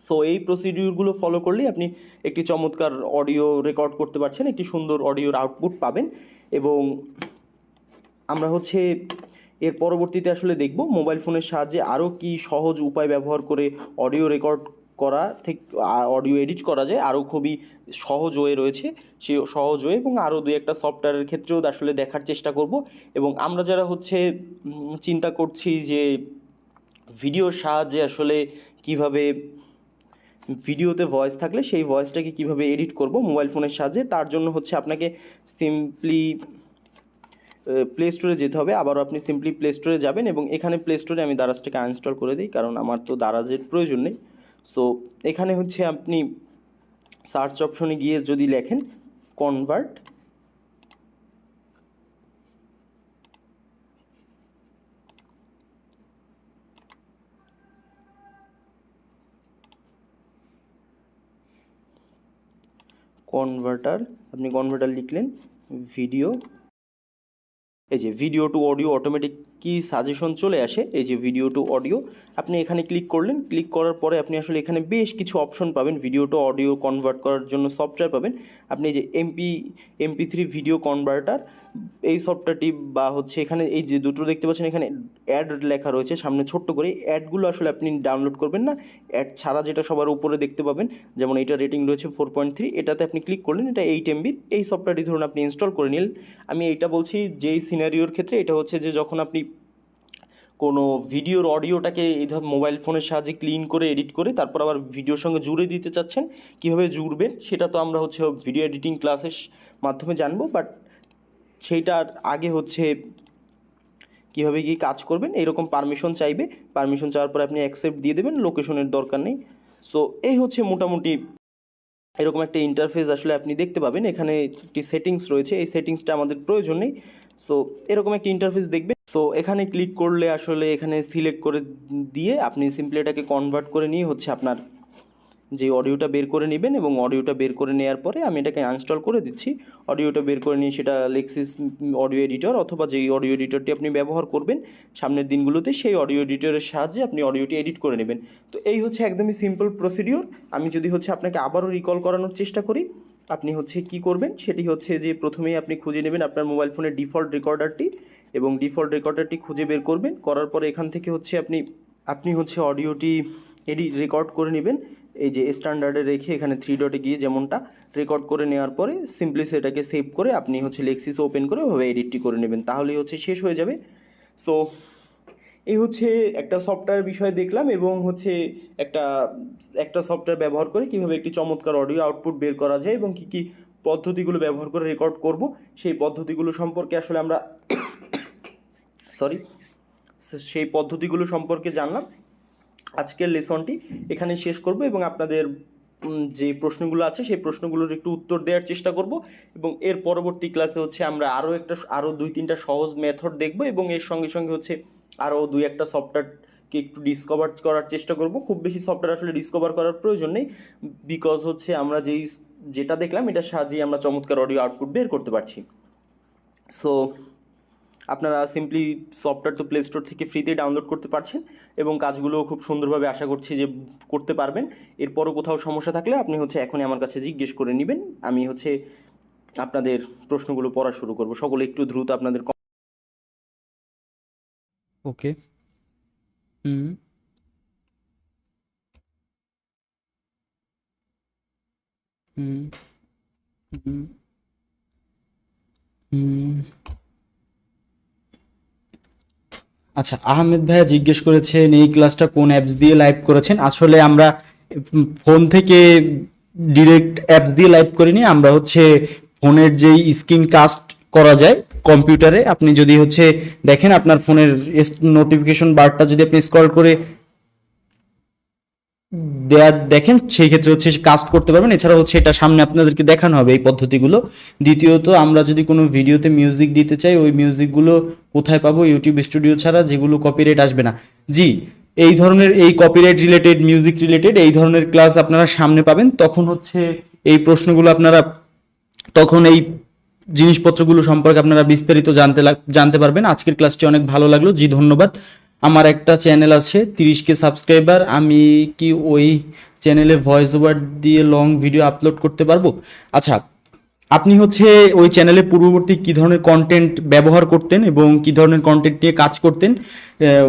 সো এই প্রসিডিওরগুলো ফলো করলেই আপনি একটি চমৎকার অডিও রেকর্ড করতে পারছেন, একটি সুন্দর অডিওর আউটপুট পাবেন। এবং আমরা হচ্ছে এর পরবর্তীতে আসলে দেখব মোবাইল ফোনের সাহায্যে আরও কি সহজ উপায় ব্যবহার করে অডিও রেকর্ড করা থেকে অডিও এডিট করা যায়। আরও খুবই সহজ ওয়ে রয়েছে, সেই সহজ ওয়ে, এবং আরও দুই একটা সফটওয়্যারের ক্ষেত্রেও আসলে দেখার চেষ্টা করব। এবং আমরা যারা হচ্ছে চিন্তা করছি যে ভিডিওর সাহায্যে আসলে কিভাবে ভিডিওতে ভয়েস থাকলে সেই ভয়েসটাকে কিভাবে এডিট করব মোবাইল ফোনের সাহায্যে, তার জন্য হচ্ছে আপনাকে সিম্পলি প্লে স্টোরে যেতে হবে। আবারও আপনি সিম্পলি প্লে স্টোরে যাবেন, এবং এখানে প্লে স্টোরে আমি দারাজটাকে আনইনস্টল করে দিই, কারণ আমার তো দারাজের প্রয়োজন নেই। সো এখানে হচ্ছে আপনি সার্চ অপশনে গিয়ে যদি লেখেন কনভার্ট, আপনি কনভার্টার লিখলেন, ভিডিও, এই যে ভিডিও টু অডিও অটোমেটিক কি সাজেশন চলে আসে, এই যে ভিডিও টু অডিও, আপনি এখানে ক্লিক করলেন। ক্লিক করার পরে আপনি আসলে এখানে বেশ কিছু অপশন পাবেন, ভিডিও টু অডিও কনভার্ট করার জন্য সফটওয়্যার পাবেন। আপনি এই যে MP3 ভিডিও কনভার্টার, এই সফটওয়্যারটি, বা হচ্ছে এখানে এই যে দুটো দেখতে পাচ্ছেন, এখানে অ্যাড লেখা রয়েছে সামনে ছোট্ট করে, অ্যাডগুলো আসলে আপনি ডাউনলোড করবেন না, অ্যাড ছাড়া যেটা সবার উপরে দেখতে পাবেন, যেমন এটা রেটিং রয়েছে 4.3, এটাতে আপনি ক্লিক করলেন, এটা 8 MB। এই সফটওয়্যারটি ধরুন আপনি ইনস্টল করে নিলেন। আমি এইটা বলছি যেই সিনারিওর ক্ষেত্রে, এটা হচ্ছে যে যখন আপনি কোনো ভিডিওর অডিওটাকে এই ধর মোবাইল ফোনের সাহায্যে ক্লিন করে এডিট করে তারপর আবার ভিডিওর সঙ্গে জুড়ে দিতে চাচ্ছেন, কীভাবে জুড়বেন সেটা তো আমরা হচ্ছে ভিডিও এডিটিং ক্লাসের মাধ্যমে জানবো, বাট সেইটার আগে হচ্ছে কীভাবে কি কাজ করবেন, এইরকম পারমিশন চাইবে। পারমিশন চাওয়ার পরে আপনি অ্যাকসেপ্ট দিয়ে দেবেন, লোকেশনের দরকার নেই। সো এই হচ্ছে মোটামুটি এরকম একটা ইন্টারফেস আসলে আপনি দেখতে পাবেন। এখানে একটি সেটিংস রয়েছে, এই সেটিংসটা আমাদের প্রয়োজন নেই। সো এরকম একটা ইন্টারফেস দেখবেন। সো এখানে ক্লিক করলে আসলে এখানে সিলেক্ট করে দিয়ে আপনি সিম্পলি এটাকে কনভার্ট করে নিয়ে হচ্ছে আপনার যে অডিওটা বের করে নেবেন, এবং অডিওটা বের করে নেওয়ার পরে আমি এটাকে আনইনস্টল করে দিচ্ছি। অডিওটা বের করে নিয়ে সেটা লেক্সিস অডিও এডিটর অথবা যেই অডিও এডিটরটি আপনি ব্যবহার করবেন সামনের দিনগুলোতে, সেই অডিও এডিটরের সাহায্যে আপনি অডিওটি এডিট করে নেবেন। তো এই হচ্ছে একদমই সিম্পল প্রসিডিওর। আমি যদি হচ্ছে আপনাকে আবারও রিকল করানোর চেষ্টা করি, আপনি হচ্ছে কি করবেন, সেটি হচ্ছে যে প্রথমেই আপনি খুঁজে নেবেন আপনার মোবাইল ফোনের ডিফল্ট রেকর্ডারটি, এবং ডিফল্ট রেকর্ডারটি খুঁজে বের করবেন। করার পরে এখান থেকে হচ্ছে আপনি হচ্ছে অডিওটি রেকর্ড করে নেবেন। এই যে স্ট্যান্ডার্ডে রেখে এখানে 3 ডটে গিয়ে যেমনটা রেকর্ড করে নেওয়ার পরে সিম্পলি সেটাকে সেভ করে আপনি হচ্ছে লেক্সিস ওপেন করে ওভাবে এডিটটি করে নেবেন, তাহলেই হচ্ছে শেষ হয়ে যাবে। সো এই হচ্ছে একটা সফটওয়্যার বিষয়ে দেখলাম, এবং হচ্ছে একটা একটা সফটওয়্যার ব্যবহার করে কিভাবে একটি চমৎকার অডিও আউটপুট বের করা যায় এবং কি কি পদ্ধতিগুলো ব্যবহার করে রেকর্ড করব, সেই পদ্ধতিগুলো সম্পর্কে আসলে আমরা সরি সেই পদ্ধতিগুলো সম্পর্কে জানলাম। আজকের লেসনটি এখানে শেষ করব এবং আপনাদের যে প্রশ্নগুলো আছে সেই প্রশ্নগুলোর একটু উত্তর দেওয়ার চেষ্টা করব, এবং এর পরবর্তী ক্লাসে হচ্ছে আমরা আরও 2-3টা সহজ মেথড দেখব, এবং এর সঙ্গে সঙ্গে হচ্ছে আরও 2-1টা সফটওয়্যারকে একটু ডিসকভার করার চেষ্টা করব। খুব বেশি সফটওয়্যার আসলে ডিসকভার করার প্রয়োজন নেই, বিকজ হচ্ছে আমরা যেটা দেখলাম এটার সাহায্যেই আমরা চমৎকার অডিও আউটপুট বের করতে পারছি। সো আপনারা সিম্পলি সফটওয়্যার তো প্লে স্টোর থেকে ফ্রিতে ডাউনলোড করতে পারছেন, এবং কাজগুলোও খুব সুন্দরভাবে আশা করছি যে করতে পারবেন। এরপরও কোথাও সমস্যা থাকলে আপনি হচ্ছে এখনই আমার কাছে জিজ্ঞেস করে নেবেন, আমি হচ্ছে আপনাদের প্রশ্নগুলো পড়া শুরু করব। সকলে একটু দ্রুত আপনাদের ওকে। হুম হুম হুম হুম। আচ্ছা, আহমেদ ভাইয়া জিজ্ঞেস করেছেন এই ক্লাসটা কোন অ্যাপস দিয়ে লাইভ করেছেন। আসলে আমরা ফোন থেকে ডিরেক্ট অ্যাপস দিয়ে লাইভ করিনি, আমরা হচ্ছে ফোনের যেই স্ক্রিন কাস্ট করা যায় কম্পিউটারে, আপনি যদি হচ্ছে দেখেন আপনার ফোনের নোটিফিকেশন বারটা যদি আপনি স্ক্রল করে দেখেন, সেই ক্ষেত্রে হচ্ছে কাস্ট করতে পারবেন। এছাড়া হচ্ছে এটা সামনে আপনাদেরকে দেখানো হবে এই পদ্ধতিগুলো। দ্বিতীয়ত, আমরা যদি কোনো ভিডিওতে মিউজিক দিতে চাই, ওই মিউজিকগুলো কোথায় পাবো? ইউটিউব স্টুডিও ছাড়া, যেগুলো কপিরাইট আসবে না। জি, এই ধরনের এই কপিরাইট রিলেটেড, মিউজিক রিলেটেড এই ধরনের ক্লাস আপনারা সামনে পাবেন। তখন হচ্ছে এই প্রশ্নগুলো আপনারা, তখন এই জিনিসপত্রগুলো সম্পর্কে আপনারা বিস্তারিত জানতে পারবেন। আজকের ক্লাসটি অনেক ভালো লাগলো। জি, ধন্যবাদ। আমার একটা চ্যানেল আছে 30K সাবস্ক্রাইবার, আমি কি ওই চ্যানেলে ভয়েস ওভার দিয়ে লং ভিডিও আপলোড করতে পারবো? আচ্ছা, আপনি হচ্ছে ওই চ্যানেলে পূর্ববর্তী কি ধরনের কন্টেন্ট ব্যবহার করতেন এবং কি ধরনের কন্টেন্ট নিয়ে কাজ করতেন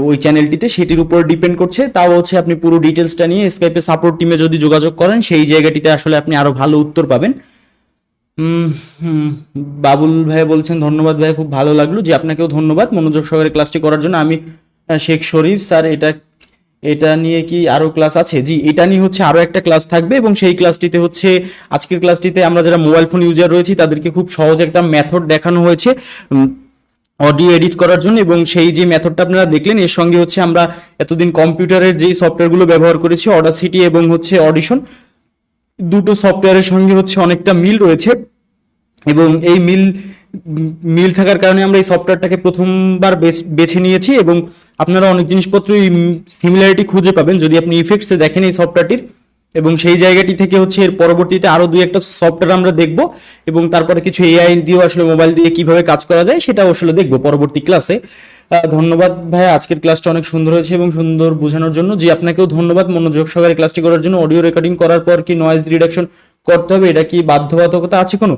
ওই চ্যানেলটিতে, সেটির উপর ডিপেন্ড করছে। তাও হচ্ছে আপনি পুরো ডিটেলসটা নিয়ে স্কাইপে সাপোর্ট টিমে যদি যোগাযোগ করেন, সেই জায়গাটিতে আসলে আপনি আরো ভালো উত্তর পাবেন। হুম হুম। বাবুল ভাই বলছেন ধন্যবাদ ভাই, খুব ভালো লাগলো। জি, আপনাকেও ধন্যবাদ মনোযোগ সহকারে ক্লাসটি করার জন্য। আমি শেখ শরীফ স্যার, এটা এটা নিয়ে কি আরো ক্লাস আছে? জি, এটা নিয়ে হচ্ছে আরো একটা ক্লাস থাকবে, এবং সেই ক্লাসটিতে হচ্ছে, আজকের ক্লাসটিতে আমরা যারা মোবাইল ফোন ইউজার রয়েছি তাদেরকে খুব সহজ একটা মেথড দেখানো হয়েছে অডিও এডিট করার জন্য, এবং সেই যে মেথডটা আপনারা দেখলেন এর সঙ্গে হচ্ছে আমরা এতদিন কম্পিউটারের যেই সফটওয়্যারগুলো ব্যবহার করেছি, অডাসিটি এবং হচ্ছে অডিশন, দুটো সফটওয়্যারের সঙ্গে হচ্ছে অনেকটা মিল রয়েছে, এবং এই মিল থাকার কারণে আমরা এই সফটওয়্যারটাকে প্রথমবার বেছে নিয়েছি। এবং আপনারা অনেক জিনিসপত্রই সিমিলারিটি খুঁজে পাবেন যদি আপনি ইফেক্টসে দেখেন এই সফটওয়্যারটির, এবং সেই জায়গাটি থেকে হচ্ছে এর পরবর্তীতে আরো দুই একটা সফটওয়্যার আমরা দেখব, এবং তারপরে কিছু এআই দিয়েও আসলে মোবাইল দিয়ে কিভাবে কাজ করা যায় সেটাও আসলে দেখবো পরবর্তী ক্লাসে। ধন্যবাদ ভাই, আজকের ক্লাসটা অনেক সুন্দর হয়েছে এবং সুন্দর বোঝানোর জন্য। জি, আপনাকেও ধন্যবাদ মনোযোগ সহকারে ক্লাসটি করার জন্য। অডিও রেকর্ডিং করার পর কি নয়েজ রিডাকশন করতে হবে, এটা কি বাধ্যবাধকতা আছে কোনো?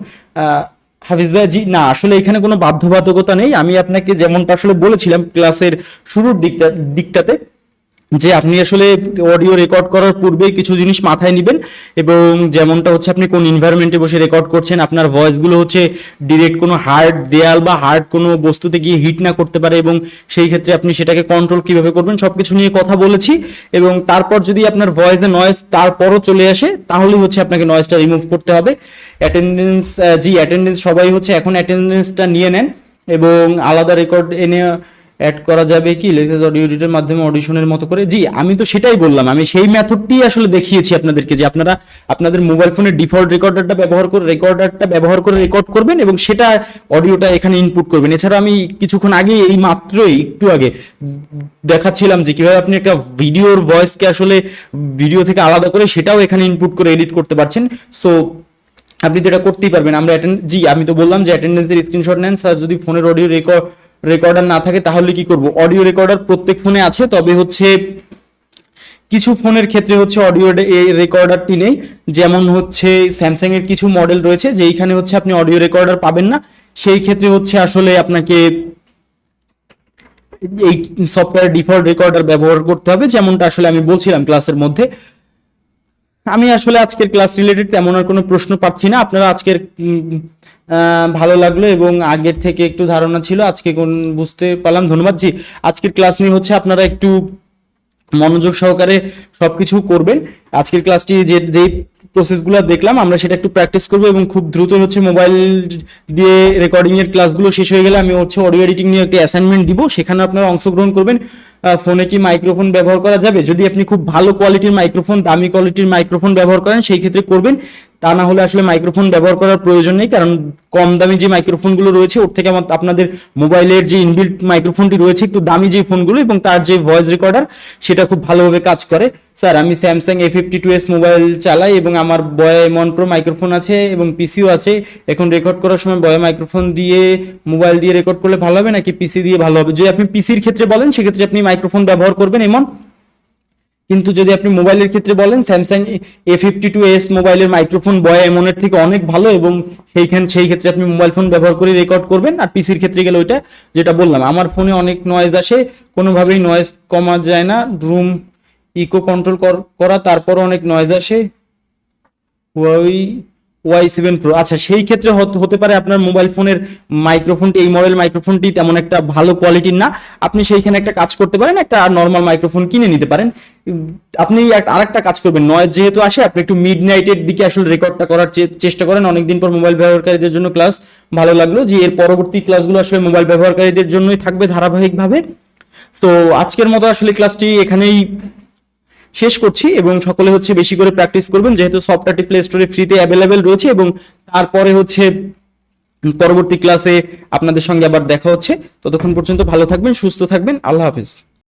হাফিজ ভাই, জি না, আসলে এখানে কোনো বাধ্যবাধকতা নেই। আমি আপনাকে যেমনটা আসলে বলেছিলাম ক্লাসের শুরুর দিকটাতে, যে আপনি আসলে অডিও রেকর্ড করার পূর্বেই কিছু জিনিস মাথায় নেবেন, এবং যেমনটা হচ্ছে আপনি কোন এনভায়রনমেন্টে বসে রেকর্ড করছেন, আপনার ভয়েসগুলো হচ্ছে ডিরেক্ট কোনো হার্ড দেয়াল বা হার্ড কোনো বস্তুতে গিয়ে হিট না করতে পারে, এবং সেই ক্ষেত্রে আপনি সেটাকে কন্ট্রোল কিভাবে করবেন সবকিছু নিয়ে কথা বলেছি। এবং তারপর যদি আপনার ভয়েসে নয়েজ তারপরও চলে আসে, তাহলেই হচ্ছে আপনাকে নয়েজটা রিমুভ করতে হবে। অ্যাটেন্ডেন্স, জি অ্যাটেন্ডেন্স সবাই হচ্ছে এখন অ্যাটেন্ডেন্সটা নিয়ে নেন, এবং আলাদা রেকর্ড এনে অ্যাড করা যাবে কি লেটেস্ট অডিও এডিটের মাধ্যমে অডিশনের মতো করে? জি, আমি তো সেটাই বললাম, আমি সেই মেথডটি আসলে দেখিয়েছি আপনাদেরকে, যে আপনারা আপনাদের মোবাইল ফোনের ডিফল্ট রেকর্ডারটা ব্যবহার করে রেকর্ড করবেন, এবং সেটা অডিওটা এখানে ইনপুট করবেন। এছাড়া আমি কিছুক্ষণ আগে এই মাত্রই একটু আগে দেখাচ্ছিলাম যে কিভাবে আপনি একটা ভিডিওর ভয়েসকে আসলে ভিডিও থেকে আলাদা করে সেটাও এখানে ইনপুট করে এডিট করতে পারছেন। সো আপনি তো এটা করতেই পারবেন। আমরা জি, আমি তো বললাম যে অ্যাটেন্ডেন্সের স্ক্রিনশট নেন স্যার। যদি ফোনের অডিও রেকর্ডার না থাকে তাহলে কি করব? অডিও রেকর্ডার প্রত্যেক ফোনে আছে, তবে হচ্ছে কিছু ফোনের ক্ষেত্রে হচ্ছে অডিও রেকর্ডারটি নেই। যেমন হচ্ছে স্যামসাং এর কিছু মডেল রয়েছে যেইখানে হচ্ছে আপনি অডিও রেকর্ডার পাবেন না, সেই ক্ষেত্রে হচ্ছে আসলে আপনাকে এই সফটওয়্যার ডিফল্ট রেকর্ডার ব্যবহার করতে হবে, যেমনটা আসলে আমি বলছিলাম ক্লাসের মধ্যে। আমি আসলে আজকের ক্লাস রিলেটেড তেমন আর কোনো প্রশ্ন পাচ্ছি না। আপনারা আজকের ভালো লাগলো এবং আগের থেকে একটু ধারণা ছিল, আজকে কোন বুঝতে পারলাম, ধন্যবাদ। জি, আজকের ক্লাস নিয়ে হচ্ছে আপনারা একটু মনোযোগ সহকারে সবকিছু করবেন। আজকের ক্লাসটি যেই প্রসেসগুলো দেখলাম আমরা সেটা একটু প্র্যাকটিস করবো এবং খুব দ্রুত হচ্ছে মোবাইল দিয়ে রেকর্ডিং এর ক্লাসগুলো শেষ হয়ে গেলে আমি হচ্ছে অডিও এডিটিং নিয়ে একটা অ্যাসাইনমেন্ট দিব, সেখানে আপনারা অংশগ্রহণ করবেন। ফোনে কি মাইক্রোফোন ব্যবহার করা যাবে, যদি আপনি খুব ভালো কোয়ালিটির মাইক্রোফোন, দামি কোয়ালিটির মাইক্রোফোন ব্যবহার করেন সেই ক্ষেত্রে করবেন, তা না হলে আসলে মাইক্রোফোন ব্যবহার করার প্রয়োজন নেই। কারণ কম দামি যে মাইক্রোফোনগুলো রয়েছে ওর থেকে আপনাদের মোবাইলের যে ইনবিল্ট মাইক্রোফোনটি রয়েছে একটু দামি যে ফোনগুলো এবং তার যে ভয়েস রেকর্ডার সেটা খুব ভালোভাবে কাজ করে। স্যার আমি স্যামসাং A52s মোবাইল চালাই এবং আমার বয়ে মন প্রো মাইক্রোফোন আছে এবং পিসিও আছে, এখন রেকর্ড করার সময় বয়ে মাইক্রোফোন দিয়ে মোবাইল দিয়ে রেকর্ড করলে ভালো হবে নাকি পিসি দিয়ে ভালো হবে? যদি আপনি পিসির ক্ষেত্রে বলেন সেক্ষেত্রে আপনি মাইক্রোফোন ব্যবহার করবেন এমন, কিন্তু যদি আপনি মোবাইলের ক্ষেত্রে বলেন স্যামসাং A52s মোবাইলের মাইক্রোফোন বয় এমনের থেকে অনেক ভালো এবং সেই ক্ষেত্রে আপনি মোবাইল ফোন ব্যবহার করে রেকর্ড করবেন। আর পিসির ক্ষেত্রে গেলে ওইটা যেটা বললাম, আমার ফোনে অনেক নয়েজ আসে, কোনোভাবেই নয়েজ কমা যায় না, রুম ইকো কন্ট্রোল করা, তারপর অনেক নয়েজ আসে। Y7 Pro, আচ্ছা সেই ক্ষেত্রে হতে পারে আপনার মোবাইল ফোনের মাইক্রোফোনটি, এই মডেল মাইক্রোফোনটি তেমন একটা ভালো কোয়ালিটির না, আপনি সেইখানে একটা কাজ করতে পারেন, একটা নর্মাল মাইক্রোফোন কিনে নিতে পারেন। আপনি আরেকটা কাজ করবেন, নয়েজ যেহেতু আসে আপনি একটু মিড নাইটের দিকে আসলে রেকর্ডটা করার চেষ্টা করেন। অনেকদিন পর মোবাইল ব্যবহারকারীদের জন্য ক্লাস ভালো লাগলো যে এর পরবর্তী ক্লাসগুলো আসলে মোবাইল ব্যবহারকারীদের জন্যই থাকবে ধারাবাহিকভাবে। তো আজকের মতো আসলে ক্লাসটি এখানেই শেষ করছি এবং সকলে হচ্ছে বেশি করে প্র্যাকটিস করবেন, যেহেতু সফটওয়্যারটি প্লে স্টোরে ফ্রিতে অ্যাভেলেবেল রয়েছে এবং তারপরে হচ্ছে পরবর্তী ক্লাসে আপনাদের সঙ্গে আবার দেখা হচ্ছে। ততক্ষণ পর্যন্ত ভালো থাকবেন, সুস্থ থাকবেন, আল্লাহ হাফেজ।